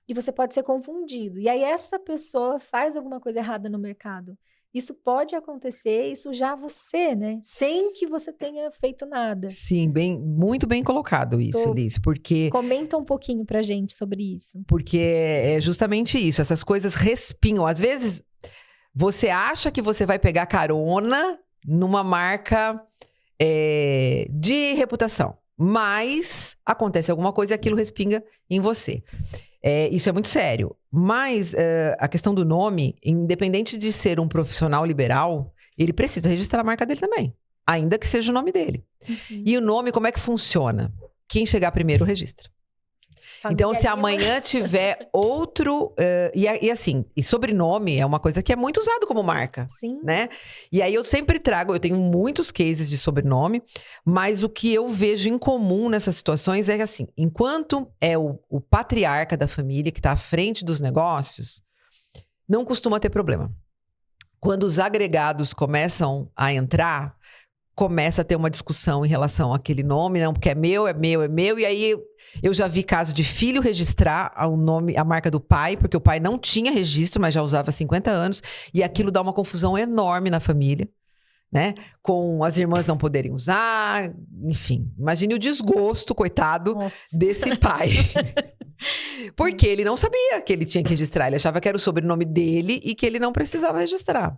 e você pode ser confundido. E aí essa pessoa faz alguma coisa errada no mercado. Isso pode acontecer, isso já você, né? Sem que você tenha feito nada. Sim, muito bem colocado isso, Liz, porque... Comenta um pouquinho pra gente sobre isso. Porque é justamente isso, essas coisas respingam. Às vezes, você acha que você vai pegar carona numa marca de reputação, mas acontece alguma coisa e aquilo respinga em você. Isso é muito sério. Mas a questão do nome, independente de ser um profissional liberal, ele precisa registrar a marca dele também. Ainda que seja o nome dele. Uhum. E o nome, como é que funciona? Quem chegar primeiro, registra. Então, se amanhã tiver outro... E sobrenome é uma coisa que é muito usado como marca. Sim. Né? E aí eu sempre trago, eu tenho muitos cases de sobrenome, mas o que eu vejo em comum nessas situações é que, assim, enquanto é o patriarca da família que está à frente dos negócios, não costuma ter problema. Quando os agregados começam a entrar, começa a ter uma discussão em relação àquele nome, não, porque é meu, e aí eu já vi caso de filho registrar a marca do pai, porque o pai não tinha registro, mas já usava há 50 anos, e aquilo dá uma confusão enorme na família, né? Com as irmãs não poderem usar, enfim. Imagine o desgosto, coitado, desse pai. Porque ele não sabia que ele tinha que registrar, ele achava que era o sobrenome dele e que ele não precisava registrar.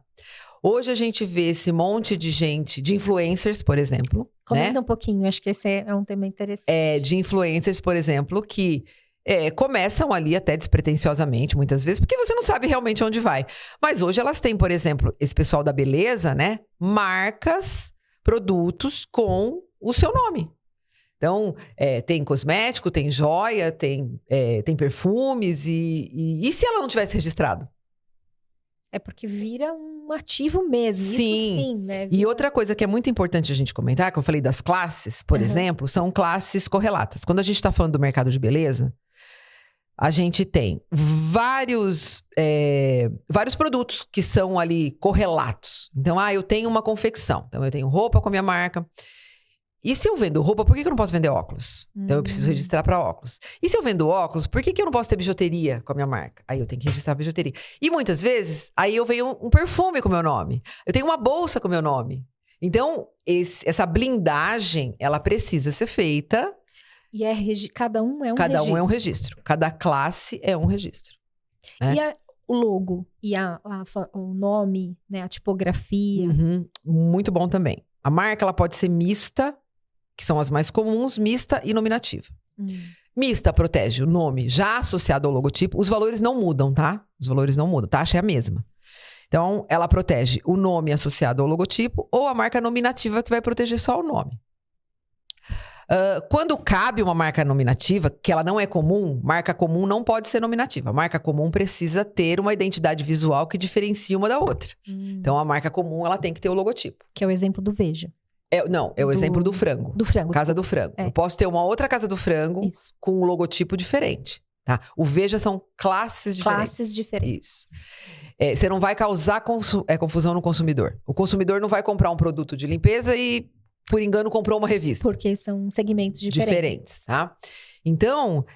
Hoje a gente vê esse monte de gente, de influencers, por exemplo. Comenta um pouquinho, acho que esse é um tema interessante. De influencers, por exemplo, que começam ali até despretensiosamente, muitas vezes, porque você não sabe realmente onde vai. Mas hoje elas têm, por exemplo, esse pessoal da beleza, né? Marcas, produtos com o seu nome. Então, tem cosmético, tem joia, tem perfumes. E se ela não tivesse registrado? É porque vira um ativo mesmo. Sim. Isso sim, né? E outra coisa que é muito importante a gente comentar, que eu falei das classes, por exemplo, são classes correlatas. Quando a gente está falando do mercado de beleza, a gente tem vários produtos que são ali correlatos. Então, eu tenho uma confecção. Então, eu tenho roupa com a minha marca. E se eu vendo roupa, por que eu não posso vender óculos? Então, eu preciso registrar para óculos. E se eu vendo óculos, por que eu não posso ter bijuteria com a minha marca? Aí eu tenho que registrar a bijuteria. E muitas vezes, aí eu venho um perfume com o meu nome. Eu tenho uma bolsa com o meu nome. Então, essa blindagem, ela precisa ser feita. E cada um é um registro. Cada um é um registro. Cada classe é um registro. Né? E o logo e o nome, né, a tipografia. Muito bom também. A marca, ela pode ser mista, que são as mais comuns, mista e nominativa. Mista protege o nome já associado ao logotipo. Os valores não mudam, tá? Os valores não mudam. A taxa é a mesma. Então, ela protege o nome associado ao logotipo ou a marca nominativa, que vai proteger só o nome. Quando cabe uma marca nominativa, que ela não é comum, marca comum não pode ser nominativa. A marca comum precisa ter uma identidade visual que diferencia uma da outra. Então, a marca comum, ela tem que ter o logotipo. Que é o exemplo do Veja. O exemplo do frango. Do frango. Casa do frango. Eu posso ter uma outra casa do frango com um logotipo diferente. Tá? O Veja são classes diferentes. Classes diferentes. Isso. Você não vai causar confusão no consumidor. O consumidor não vai comprar um produto de limpeza e, por engano, comprou uma revista. Porque são segmentos diferentes. Tá? Então,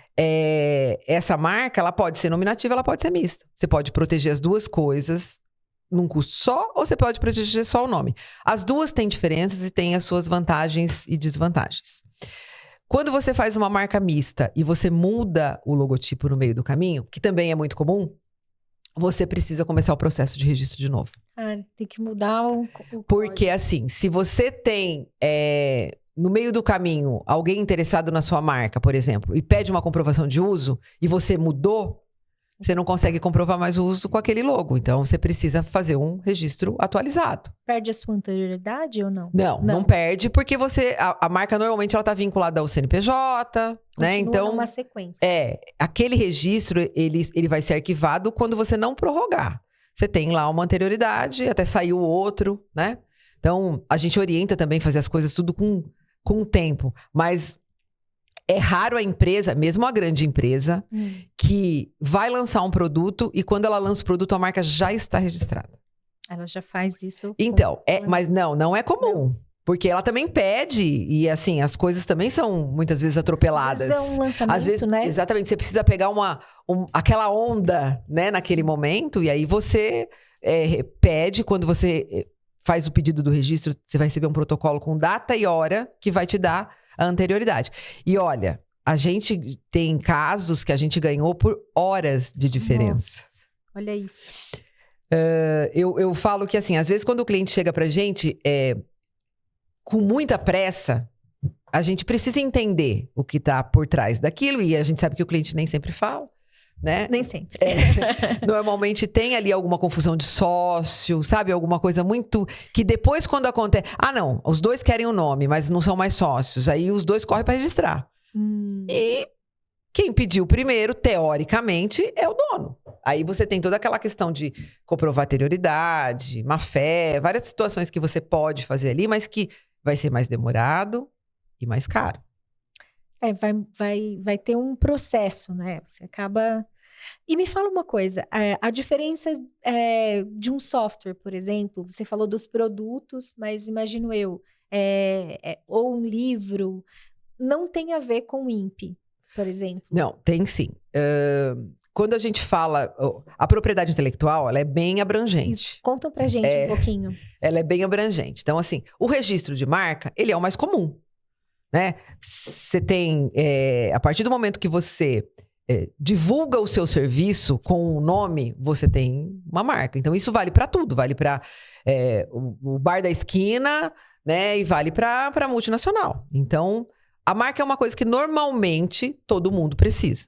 essa marca, ela pode ser nominativa, ela pode ser mista. Você pode proteger as duas coisas num custo só, ou você pode proteger só o nome. As duas têm diferenças e têm as suas vantagens e desvantagens. Quando você faz uma marca mista e você muda o logotipo no meio do caminho, que também é muito comum, você precisa começar o processo de registro de novo. Tem que mudar o Porque assim, se você tem no meio do caminho alguém interessado na sua marca, por exemplo, e pede uma comprovação de uso e você mudou, você não consegue comprovar mais o uso com aquele logo. Então, você precisa fazer um registro atualizado. Perde a sua anterioridade ou não? Não perde, porque a marca normalmente ela está vinculada ao CNPJ, né? Então, uma sequência. Aquele registro, ele vai ser arquivado quando você não prorrogar. Você tem lá uma anterioridade, até saiu outro, né? Então, a gente orienta também fazer as coisas tudo com o tempo. Mas é raro a empresa, mesmo a grande empresa, que vai lançar um produto e quando ela lança o produto, a marca já está registrada. Ela já faz isso. Então, mas não é comum. Porque ela também pede, e assim, as coisas também são muitas vezes atropeladas. Às vezes é um lançamento, Às vezes, né? exatamente, você precisa pegar aquela onda, né, naquele momento, e aí você pede, quando você faz o pedido do registro, você vai receber um protocolo com data e hora que vai te dar a anterioridade. E olha, a gente tem casos que a gente ganhou por horas de diferença. Nossa, olha isso. Eu falo que, assim, às vezes quando o cliente chega pra gente com muita pressa, a gente precisa entender o que tá por trás daquilo, e a gente sabe que o cliente nem sempre fala, né? Nem sempre. Normalmente tem ali alguma confusão de sócio, sabe? Alguma coisa muito... Que depois, quando acontece... Ah, não, os dois querem o nome, mas não são mais sócios. Aí os dois correm pra registrar. E quem pediu primeiro, teoricamente, é o dono. Aí você tem toda aquela questão de comprovar anterioridade, má-fé, várias situações que você pode fazer ali, mas que vai ser mais demorado e mais caro. Vai ter um processo, né? Você acaba... E me fala uma coisa, a diferença de um software, por exemplo, você falou dos produtos, mas imagino eu, ou um livro, não tem a ver com o INPE, por exemplo? Não, tem sim. Quando a gente fala... A propriedade intelectual, ela é bem abrangente. Isso. Conta pra gente um pouquinho. Ela é bem abrangente. Então, assim, o registro de marca, ele é o mais comum, né? Você tem... a partir do momento que você divulga o seu serviço com o nome, você tem uma marca. Então, isso vale para tudo. Vale para o bar da esquina, né? E vale para multinacional. Então, a marca é uma coisa que normalmente todo mundo precisa.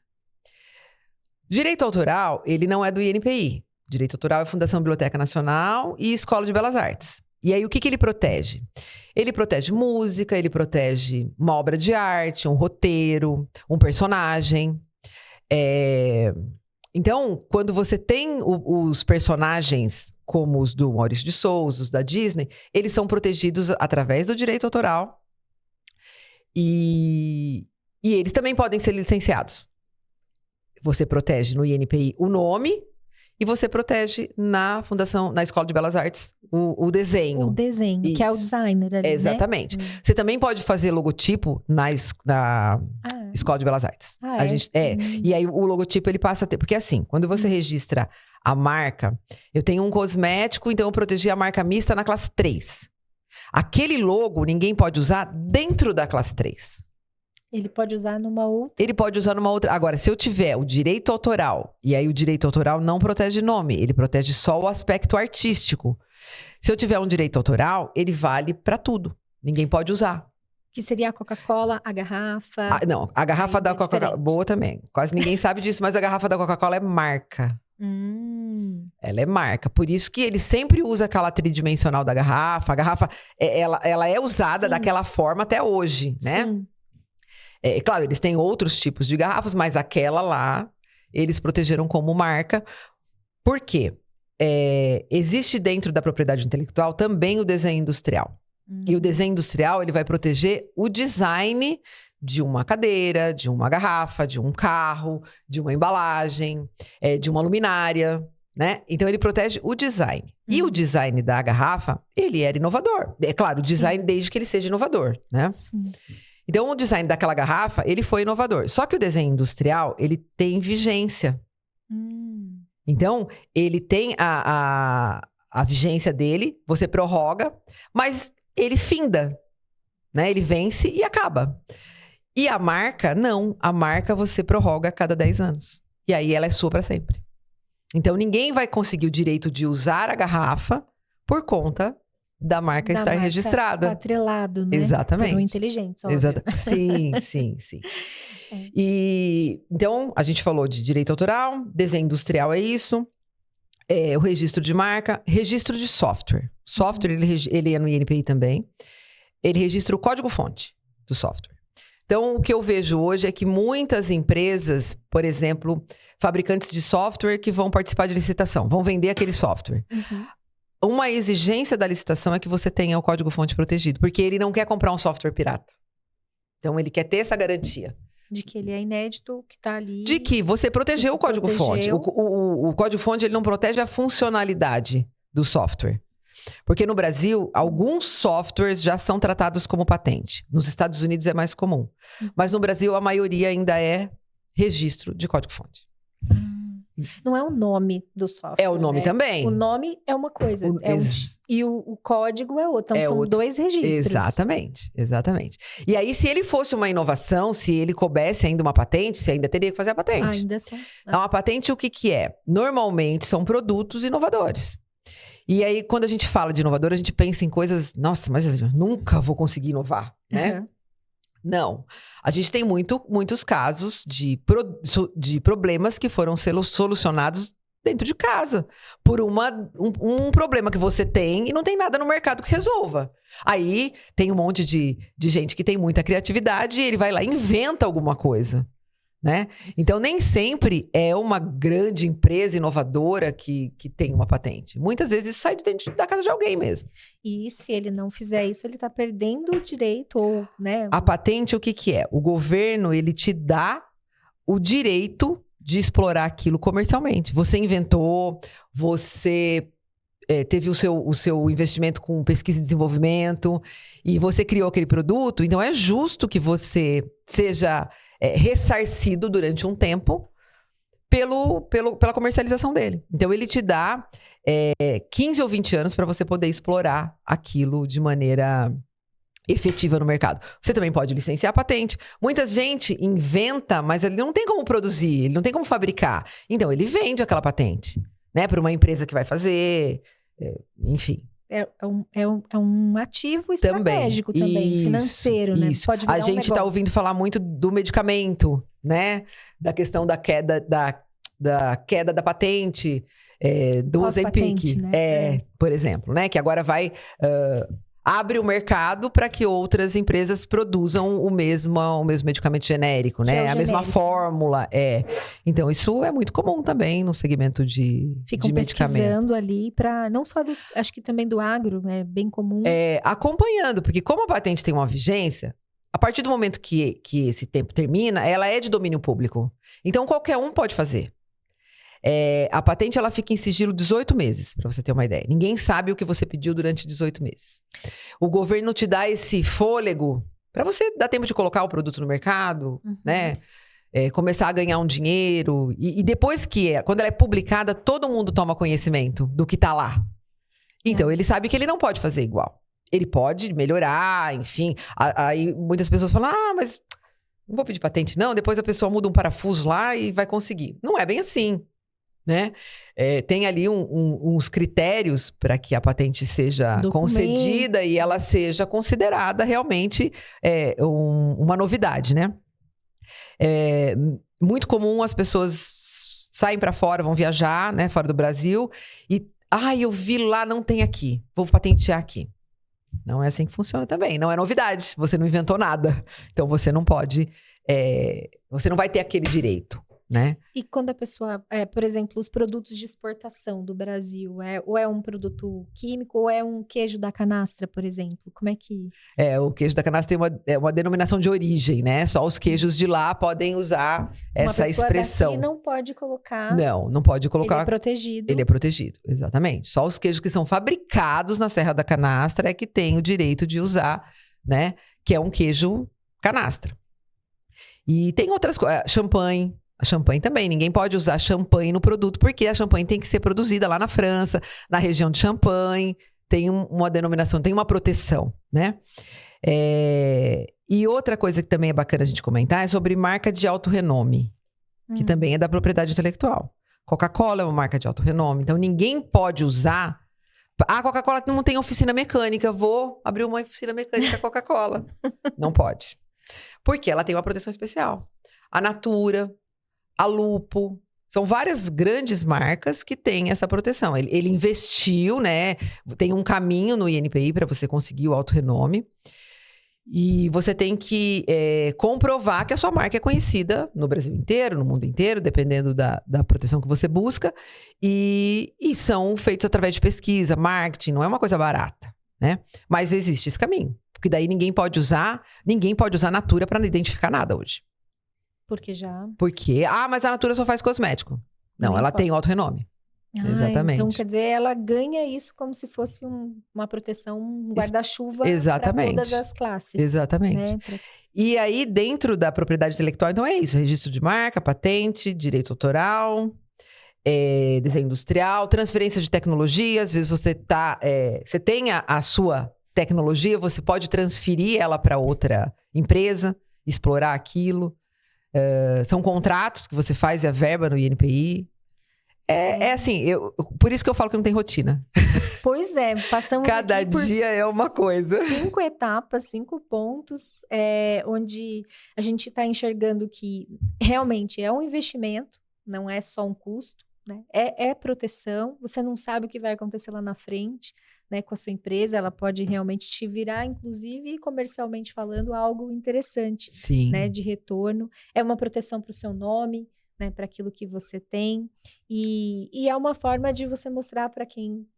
Direito autoral, ele não é do INPI. Direito autoral é Fundação Biblioteca Nacional e Escola de Belas Artes. E aí, o que ele protege? Ele protege música, ele protege uma obra de arte, um roteiro, um personagem. Então, quando você tem os personagens, como os do Maurício de Souza, os da Disney, eles são protegidos através do direito autoral. E eles também podem ser licenciados. Você protege no INPI o nome e você protege na Fundação, na Escola de Belas Artes, o desenho. O desenho, Isso. Que é o designer ali, Exatamente. né? Você também pode fazer logotipo na Escola de Belas Artes. E aí o logotipo ele passa a ter... Porque assim, quando você registra a marca, eu tenho um cosmético, então eu protegi a marca mista na classe 3. Aquele logo ninguém pode usar dentro da classe 3. Ele pode usar numa outra? Ele pode usar numa outra. Agora, se eu tiver o direito autoral, e aí o direito autoral não protege nome, ele protege só o aspecto artístico. Se eu tiver um direito autoral, ele vale para tudo. Ninguém pode usar. Que seria a Coca-Cola, a garrafa. Não, a garrafa da Coca-Cola. Boa também. Quase ninguém sabe disso, mas a garrafa da Coca-Cola é marca. Ela é marca. Por isso que ele sempre usa aquela tridimensional da garrafa. A garrafa, ela é usada daquela forma até hoje, né? Sim. Claro, eles têm outros tipos de garrafas, mas aquela lá, eles protegeram como marca. Por quê? Existe dentro da propriedade intelectual também o desenho industrial. E o desenho industrial, ele vai proteger o design de uma cadeira, de uma garrafa, de um carro, de uma embalagem, de uma luminária, né? Então, ele protege o design. E o design da garrafa, ele era inovador. É claro, o design desde que ele seja inovador, né? Sim. Então, o design daquela garrafa, ele foi inovador. Só que o desenho industrial, ele tem vigência. Então, ele tem a vigência dele, você prorroga, mas ele finda, né? Ele vence e acaba. E a marca, não. A marca você prorroga a cada 10 anos. E aí ela é sua para sempre. Então, ninguém vai conseguir o direito de usar a garrafa por conta da marca estar registrada. Tá atrelado, né? Exatamente. Foram inteligentes, óbvio. Sim. E então, a gente falou de direito autoral, desenho industrial é isso, o registro de marca, registro de software. Software, ele é no INPI também. Ele registra o código-fonte do software. Então, o que eu vejo hoje é que muitas empresas, por exemplo, fabricantes de software que vão participar de licitação, vão vender aquele software. Uma exigência da licitação é que você tenha o código-fonte protegido, porque ele não quer comprar um software pirata. Então, ele quer ter essa garantia. De que ele é inédito, que tá ali. De que você protegeu o código-fonte. O código-fonte, ele não protege a funcionalidade do software. Porque no Brasil, alguns softwares já são tratados como patente. Nos Estados Unidos é mais comum. Mas no Brasil, a maioria ainda é registro de código-fonte. Não é o nome do software. É o nome também. O nome é uma coisa. E o código é outro. Então, são dois registros. Exatamente. E aí, se ele fosse uma inovação, se ele coubesse ainda uma patente, você ainda teria que fazer a patente. Ainda são. Então, a patente, o que é? Normalmente, são produtos inovadores. E aí, quando a gente fala de inovador, a gente pensa em coisas... Nossa, mas eu nunca vou conseguir inovar, né? Uhum. Não. A gente tem muitos casos de problemas que foram solucionados dentro de casa. Por um problema que você tem e não tem nada no mercado que resolva. Aí tem um monte de gente que tem muita criatividade e ele vai lá e inventa alguma coisa. Né? Então, nem sempre é uma grande empresa inovadora que tem uma patente. Muitas vezes isso sai de dentro da casa de alguém mesmo. E se ele não fizer isso, ele está perdendo o direito, ou, né? A patente, o que é? O governo, ele te dá o direito de explorar aquilo comercialmente. Você inventou, você teve o seu investimento com pesquisa e desenvolvimento, e você criou aquele produto, então é justo que você seja... ressarcido durante um tempo pela comercialização dele. Então, ele te dá 15 ou 20 anos para você poder explorar aquilo de maneira efetiva no mercado. Você também pode licenciar a patente. Muita gente inventa, mas ele não tem como produzir, ele não tem como fabricar. Então, ele vende aquela patente, né, para uma empresa que vai fazer, enfim. É um ativo estratégico também financeiro, né? Isso. Pode virar a gente está ouvindo falar muito do medicamento, né? Da questão da queda da patente, do Ozempic, né? Por exemplo, né? Que agora vai... abre o mercado para que outras empresas produzam o mesmo medicamento genérico, né? A mesma fórmula, Então, isso é muito comum também no segmento de medicamento. Ficam pesquisando ali para não só acho que também do agro, é bem comum. Acompanhando, porque como a patente tem uma vigência, a partir do momento que esse tempo termina, ela é de domínio público. Então, qualquer um pode fazer. A patente, ela fica em sigilo 18 meses, para você ter uma ideia. Ninguém sabe o que você pediu durante 18 meses. O governo te dá esse fôlego para você dar tempo de colocar o produto no mercado, né? Começar a ganhar um dinheiro. E depois quando ela é publicada, todo mundo toma conhecimento do que tá lá. Então, ele sabe que ele não pode fazer igual. Ele pode melhorar, enfim. Aí muitas pessoas falam, mas não vou pedir patente, não. Depois a pessoa muda um parafuso lá e vai conseguir. Não é bem assim. Né? Tem ali uns critérios para que a patente seja concedida e ela seja considerada realmente uma novidade, né? Muito comum as pessoas saem para fora, vão viajar, né, fora do Brasil e eu vi lá, não tem aqui, vou patentear aqui. Não é assim que funciona também, não é novidade, você não inventou nada, então você não pode, você não vai ter aquele direito. Né? E quando a pessoa, por exemplo, os produtos de exportação do Brasil, ou é um produto químico ou é um queijo da canastra, por exemplo? Como é que... O queijo da canastra tem uma denominação de origem, né? Só os queijos de lá podem usar essa expressão. Uma pessoa daqui não pode colocar... Não pode colocar... Ele é protegido. Ele é protegido, exatamente. Só os queijos que são fabricados na Serra da Canastra é que tem o direito de usar, né? Que é um queijo canastra. E tem outras coisas, champanhe. A champanhe também, ninguém pode usar champanhe no produto, porque a champanhe tem que ser produzida lá na França, na região de Champagne, tem uma denominação, tem uma proteção, né? E outra coisa que também é bacana a gente comentar é sobre marca de alto renome, que também é da propriedade intelectual. Coca-Cola é uma marca de alto renome, então ninguém pode usar... A Coca-Cola não tem oficina mecânica, vou abrir uma oficina mecânica Coca-Cola. Não pode. Porque ela tem uma proteção especial. A Natura... A Lupo, são várias grandes marcas que têm essa proteção. Ele investiu, né? Tem um caminho no INPI para você conseguir o alto renome. E você tem que comprovar que a sua marca é conhecida no Brasil inteiro, no mundo inteiro, dependendo da proteção que você busca. E são feitos através de pesquisa, marketing, não é uma coisa barata, né? Mas existe esse caminho. Porque daí ninguém pode usar Natura para não identificar nada hoje. Porque, mas a Natura só faz cosmético. Não, ela tem alto renome. Exatamente. Então, quer dizer, ela ganha isso como se fosse uma proteção, um guarda-chuva para todas as classes. Exatamente. Né? E aí, dentro da propriedade intelectual, então é isso. Registro de marca, patente, direito autoral, desenho industrial, transferência de tecnologia. Às vezes você tem a sua tecnologia, você pode transferir ela para outra empresa, explorar aquilo. São contratos que você faz e a verba no INPI. Assim, por isso que eu falo que não tem rotina. Pois é, passamos Cada dia é uma coisa. 5 etapas, 5 pontos, onde a gente está enxergando que realmente é um investimento, não é só um custo, né? É proteção, você não sabe o que vai acontecer lá na frente, né, com a sua empresa, ela pode realmente te virar, inclusive comercialmente falando, algo interessante. Sim. Né, de retorno. É uma proteção para o seu nome, né, para aquilo que você tem, e é uma forma de você mostrar para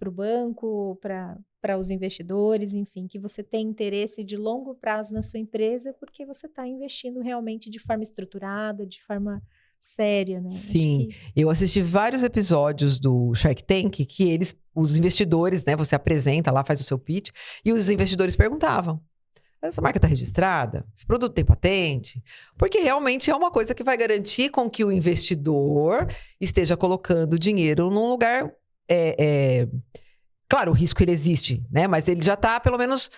o banco, para os investidores, enfim, que você tem interesse de longo prazo na sua empresa, porque você está investindo realmente de forma estruturada, de forma séria, né? Sim, eu assisti vários episódios do Shark Tank que os investidores, né, você apresenta lá, faz o seu pitch, e os investidores perguntavam: essa marca está registrada? Esse produto tem patente? Porque realmente é uma coisa que vai garantir com que o investidor esteja colocando dinheiro num lugar... Claro, o risco ele existe, né? Mas ele já está, pelo menos...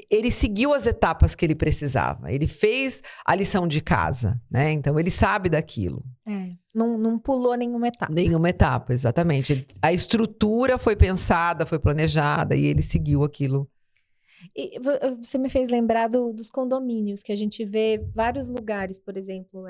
Ele seguiu as etapas que ele precisava. Ele fez a lição de casa, né? Então, ele sabe daquilo. Não pulou nenhuma etapa. Nenhuma etapa, exatamente. A estrutura foi pensada, foi planejada e ele seguiu aquilo. E você me fez lembrar dos condomínios, que a gente vê vários lugares, por exemplo.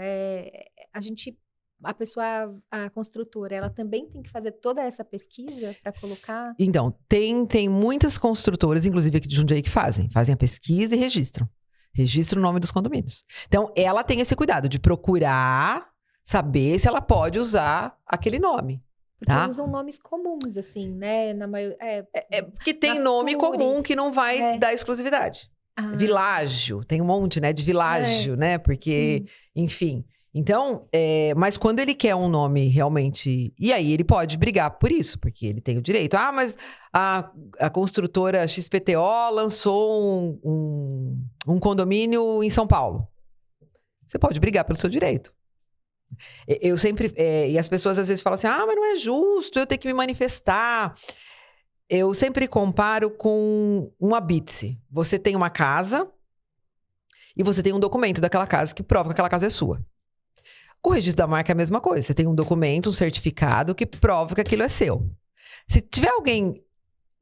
A construtora, ela também tem que fazer toda essa pesquisa para colocar? Então, tem muitas construtoras, inclusive aqui de Jundiaí, que fazem a pesquisa e registram. Registra o nome dos condomínios. Então, ela tem esse cuidado de procurar saber se ela pode usar aquele nome. Porque usam nomes comuns, assim, né? Porque tem nome comum que não vai dar exclusividade. Világio, tem um monte, né? De világio, né? Porque, enfim... Então, mas quando ele quer um nome realmente... E aí ele pode brigar por isso, porque ele tem o direito. Mas a construtora XPTO lançou um condomínio em São Paulo. Você pode brigar pelo seu direito. Eu sempre... e as pessoas às vezes falam assim, mas não é justo eu ter que me manifestar. Eu sempre comparo com um habite. Você tem uma casa e você tem um documento daquela casa que prova que aquela casa é sua. O registro da marca é a mesma coisa. Você tem um documento, um certificado que prova que aquilo é seu. Se tiver alguém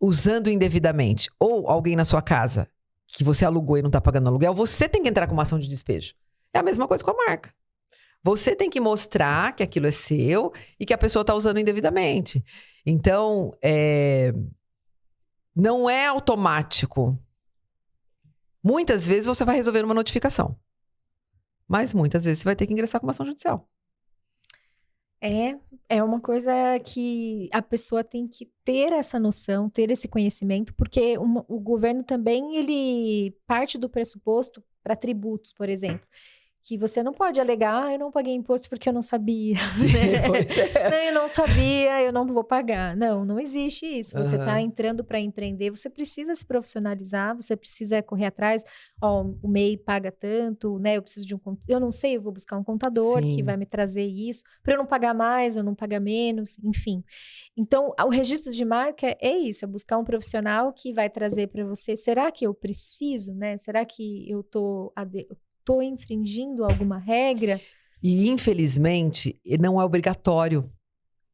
usando indevidamente ou alguém na sua casa que você alugou e não está pagando aluguel, você tem que entrar com uma ação de despejo. É a mesma coisa com a marca. Você tem que mostrar que aquilo é seu e que a pessoa está usando indevidamente. Então, não é automático. Muitas vezes você vai resolver uma notificação. Mas muitas vezes você vai ter que ingressar com uma ação judicial. É uma coisa que a pessoa tem que ter essa noção, ter esse conhecimento, porque o governo também, ele parte do pressuposto para tributos, por exemplo, que você não pode alegar, eu não paguei imposto porque eu não sabia. Sim, Não, eu não sabia, eu não vou pagar. Não existe isso. Você está entrando para empreender, você precisa se profissionalizar, você precisa correr atrás. O MEI paga tanto, né? Eu preciso de eu não sei, eu vou buscar um contador que vai me trazer isso, para eu não pagar mais ou não pagar menos, enfim. Então, o registro de marca é isso, é buscar um profissional que vai trazer para você, será que eu preciso, né? Será que eu estou infringindo alguma regra? E, infelizmente, não é obrigatório,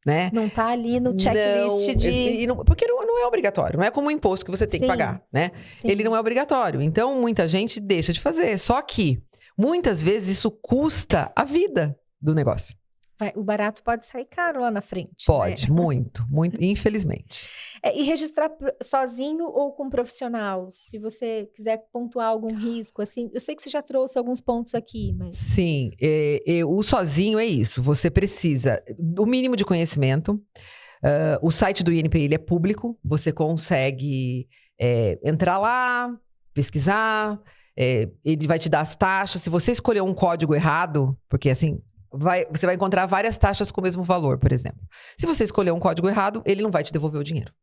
né? Não tá ali no checklist porque não é obrigatório. Não é como um imposto que você tem que pagar, né? Sim. Ele não é obrigatório. Então, muita gente deixa de fazer. Só que, muitas vezes, isso custa a vida do negócio. O barato pode sair caro lá na frente. Pode, né? muito, infelizmente. E registrar sozinho ou com um profissional? Se você quiser pontuar algum risco, assim. Eu sei que você já trouxe alguns pontos aqui, mas... Sim, o sozinho é isso. Você precisa do mínimo de conhecimento. O site do INPI ele é público. Você consegue entrar lá, pesquisar. Ele vai te dar as taxas. Se você escolher um código errado, porque assim... você vai encontrar várias taxas com o mesmo valor, por exemplo. Se você escolher um código errado, ele não vai te devolver o dinheiro.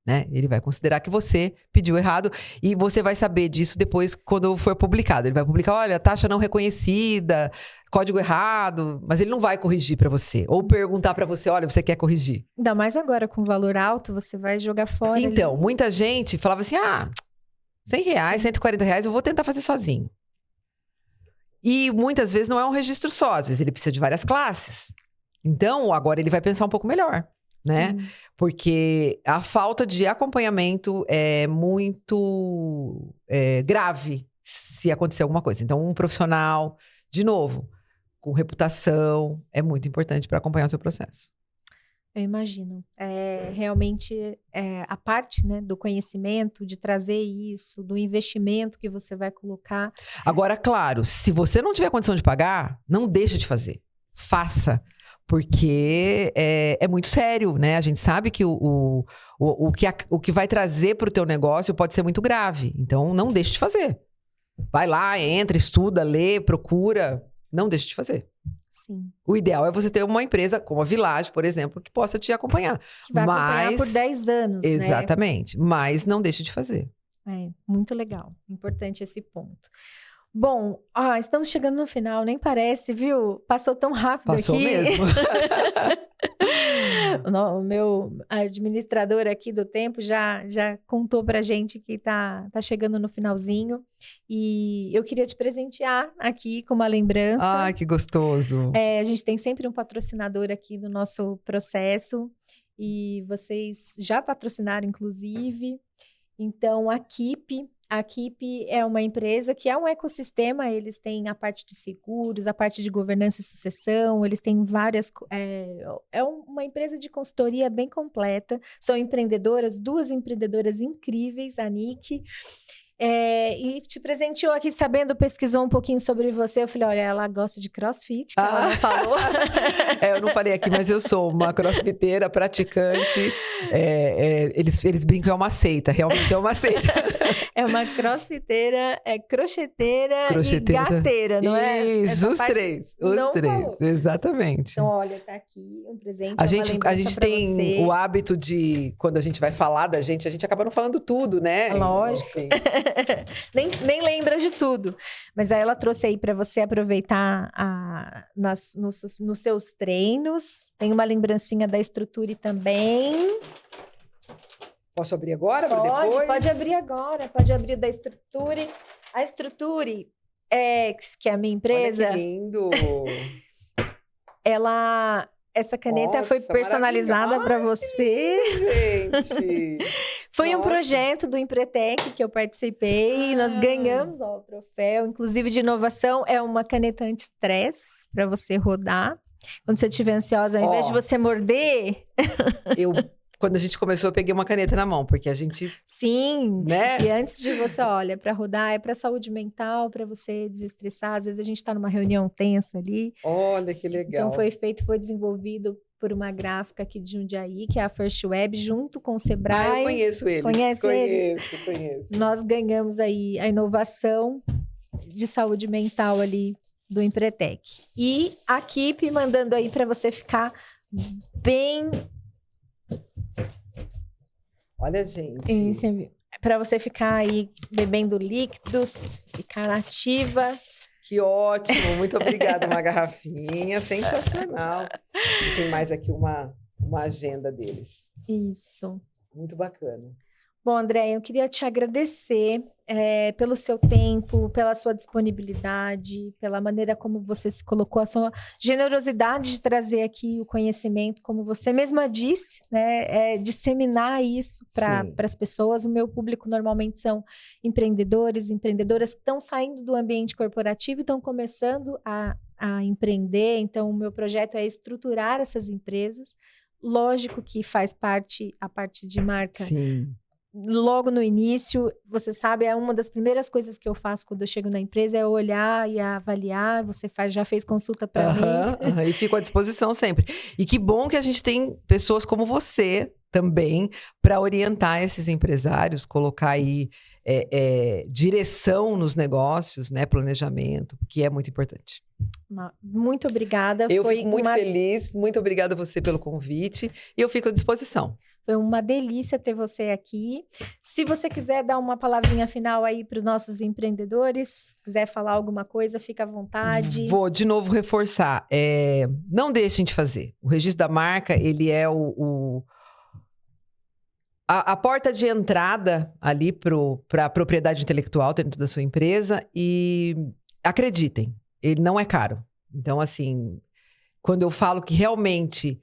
Né? Ele vai considerar que você pediu errado e você vai saber disso depois quando for publicado. Ele vai publicar, olha, taxa não reconhecida, código errado, mas ele não vai corrigir para você. Ou perguntar para você, olha, você quer corrigir? Ainda mais agora com valor alto, você vai jogar fora. Então, muita gente falava assim, R$100, R$140, eu vou tentar fazer sozinho. E muitas vezes não é um registro só, às vezes ele precisa de várias classes. Então, agora ele vai pensar um pouco melhor. Né? Sim. Porque a falta de acompanhamento é muito grave se acontecer alguma coisa. Então, um profissional, de novo, com reputação, é muito importante para acompanhar o seu processo. Eu imagino. Realmente, a parte, né, do conhecimento, de trazer isso, do investimento que você vai colocar. Agora, claro, se você não tiver condição de pagar, não deixa de fazer. Faça. Porque é muito sério, né? A gente sabe que o que vai trazer para o teu negócio pode ser muito grave. Então, não deixe de fazer. Vai lá, entra, estuda, lê, procura. Não deixe de fazer. Sim. O ideal é você ter uma empresa como a Village, por exemplo, que possa te acompanhar. Que vai acompanhar por 10 anos, exatamente. Né? Mas não deixe de fazer. Muito legal. Importante esse ponto. Bom, estamos chegando no final, nem parece, viu? Passou tão rápido aqui. Passou mesmo. O meu administrador aqui do tempo já contou pra gente que tá chegando no finalzinho. E eu queria te presentear aqui com uma lembrança. Ai, que gostoso. A gente tem sempre um patrocinador aqui no nosso processo. E vocês já patrocinaram, inclusive. Então, a Keep é uma empresa que é um ecossistema, eles têm a parte de seguros, a parte de governança e sucessão, eles têm várias... É uma empresa de consultoria bem completa, são empreendedoras, 2 empreendedoras incríveis, a Nick, e te presenteou aqui sabendo, pesquisou um pouquinho sobre você. Eu falei, olha, ela gosta de crossfit, que ela não falou. Eu não falei aqui, mas eu sou uma crossfiteira, praticante. Eles brincam, é uma seita, realmente é uma seita. É uma crossfiteira, crocheteira e gateira, não é? Isso, os três, falou. Exatamente. Então, olha, tá aqui um presente, a gente tem você. O hábito de, quando a gente vai falar da gente, a gente acaba não falando tudo, né? Lógico. nem lembra de tudo. Mas aí ela trouxe aí para você aproveitar nos seus treinos. Tem uma lembrancinha da Struture também. Posso abrir agora? Pode abrir agora. Pode abrir da Struture. A Struture, que é a minha empresa... Olha que lindo! Essa caneta foi personalizada para você. Gente! Foi um projeto do Empretec que eu participei. E nós ganhamos o troféu, inclusive de inovação. É uma caneta anti-estresse para você rodar. Quando você estiver ansiosa, ao invés de você morder... Quando a gente começou, eu peguei uma caneta na mão, porque a gente... Sim, né? E antes de você, olha, para rodar, é para saúde mental, para você desestressar. Às vezes a gente está numa reunião tensa ali. Olha, que legal. Então foi desenvolvido por uma gráfica aqui de Jundiaí, que é a First Web, junto com o Sebrae. Eu conheço eles. Conheço. Nós ganhamos aí a inovação de saúde mental ali do Empretec. E a Keep mandando aí para você ficar bem... Olha, gente. Para você ficar aí bebendo líquidos, ficar ativa. Que ótimo, muito obrigada. Uma garrafinha sensacional. E tem mais aqui uma agenda deles. Isso. Muito bacana. Bom, André, eu queria te agradecer pelo seu tempo, pela sua disponibilidade, pela maneira como você se colocou, a sua generosidade de trazer aqui o conhecimento, como você mesma disse, né? Disseminar isso para as pessoas. O meu público normalmente são empreendedores, empreendedoras que estão saindo do ambiente corporativo e estão começando a empreender. Então, o meu projeto é estruturar essas empresas. Lógico que faz parte a parte de marca. Sim. Logo no início, você sabe, é uma das primeiras coisas que eu faço quando eu chego na empresa é olhar e avaliar. Você já fez consulta para mim. E fico à disposição sempre. E que bom que a gente tem pessoas como você também para orientar esses empresários, colocar aí direção nos negócios, né, planejamento, que é muito importante. Muito obrigada. Eu fico muito feliz. Muito obrigada a você pelo convite. E eu fico à disposição. Foi uma delícia ter você aqui. Se você quiser dar uma palavrinha final aí para os nossos empreendedores, quiser falar alguma coisa, fica à vontade. Vou de novo reforçar. Não deixem de fazer. O registro da marca, ele é a porta de entrada ali para a propriedade intelectual dentro da sua empresa. E acreditem, ele não é caro. Então, assim, quando eu falo que realmente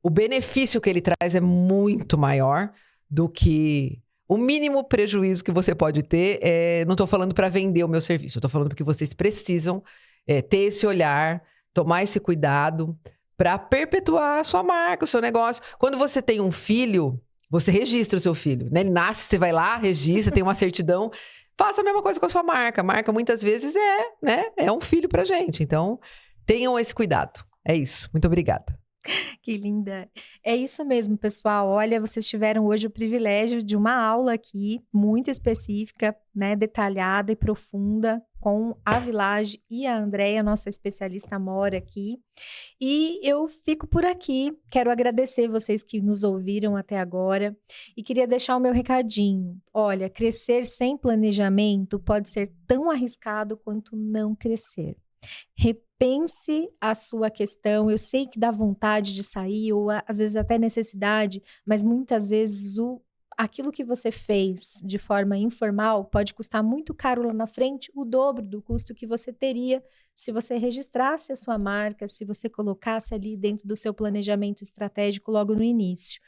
o benefício que ele traz é muito maior do que o mínimo prejuízo que você pode ter. Não estou falando para vender o meu serviço, eu estou falando porque vocês precisam ter esse olhar, tomar esse cuidado para perpetuar a sua marca, o seu negócio. Quando você tem um filho, você registra o seu filho, né? Ele nasce, você vai lá, registra, tem uma certidão. Faça a mesma coisa com a sua marca. A marca, muitas vezes, é um filho pra gente. Então, tenham esse cuidado. É isso. Muito obrigada. Que linda. É isso mesmo, pessoal. Olha, vocês tiveram hoje o privilégio de uma aula aqui, muito específica, né, detalhada e profunda, com a Village e a Andréia, nossa especialista mora aqui. E eu fico por aqui. Quero agradecer vocês que nos ouviram até agora. E queria deixar o meu recadinho. Olha, crescer sem planejamento pode ser tão arriscado quanto não crescer. Repense a sua questão. Eu sei que dá vontade de sair, ou às vezes até necessidade, mas muitas vezes aquilo que você fez de forma informal pode custar muito caro lá na frente, o dobro do custo que você teria se você registrasse a sua marca, se você colocasse ali dentro do seu planejamento estratégico logo no início.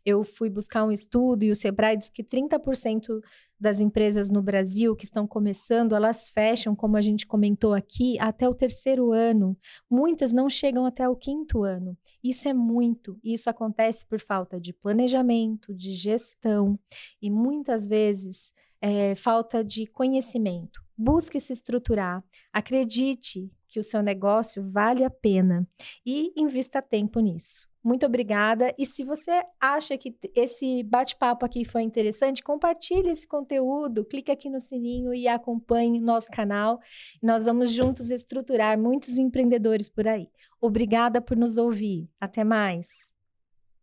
Eu fui buscar um estudo e o Sebrae diz que 30% das empresas no Brasil que estão começando, elas fecham, como a gente comentou aqui, até o 3º ano. Muitas não chegam até o 5º ano. Isso é muito. Isso acontece por falta de planejamento, de gestão e muitas vezes falta de conhecimento. Busque se estruturar, acredite que o seu negócio vale a pena e invista tempo nisso. Muito obrigada. E se você acha que esse bate-papo aqui foi interessante, compartilhe esse conteúdo, clique aqui no sininho e acompanhe nosso canal. Nós vamos juntos estruturar muitos empreendedores por aí. Obrigada por nos ouvir. Até mais.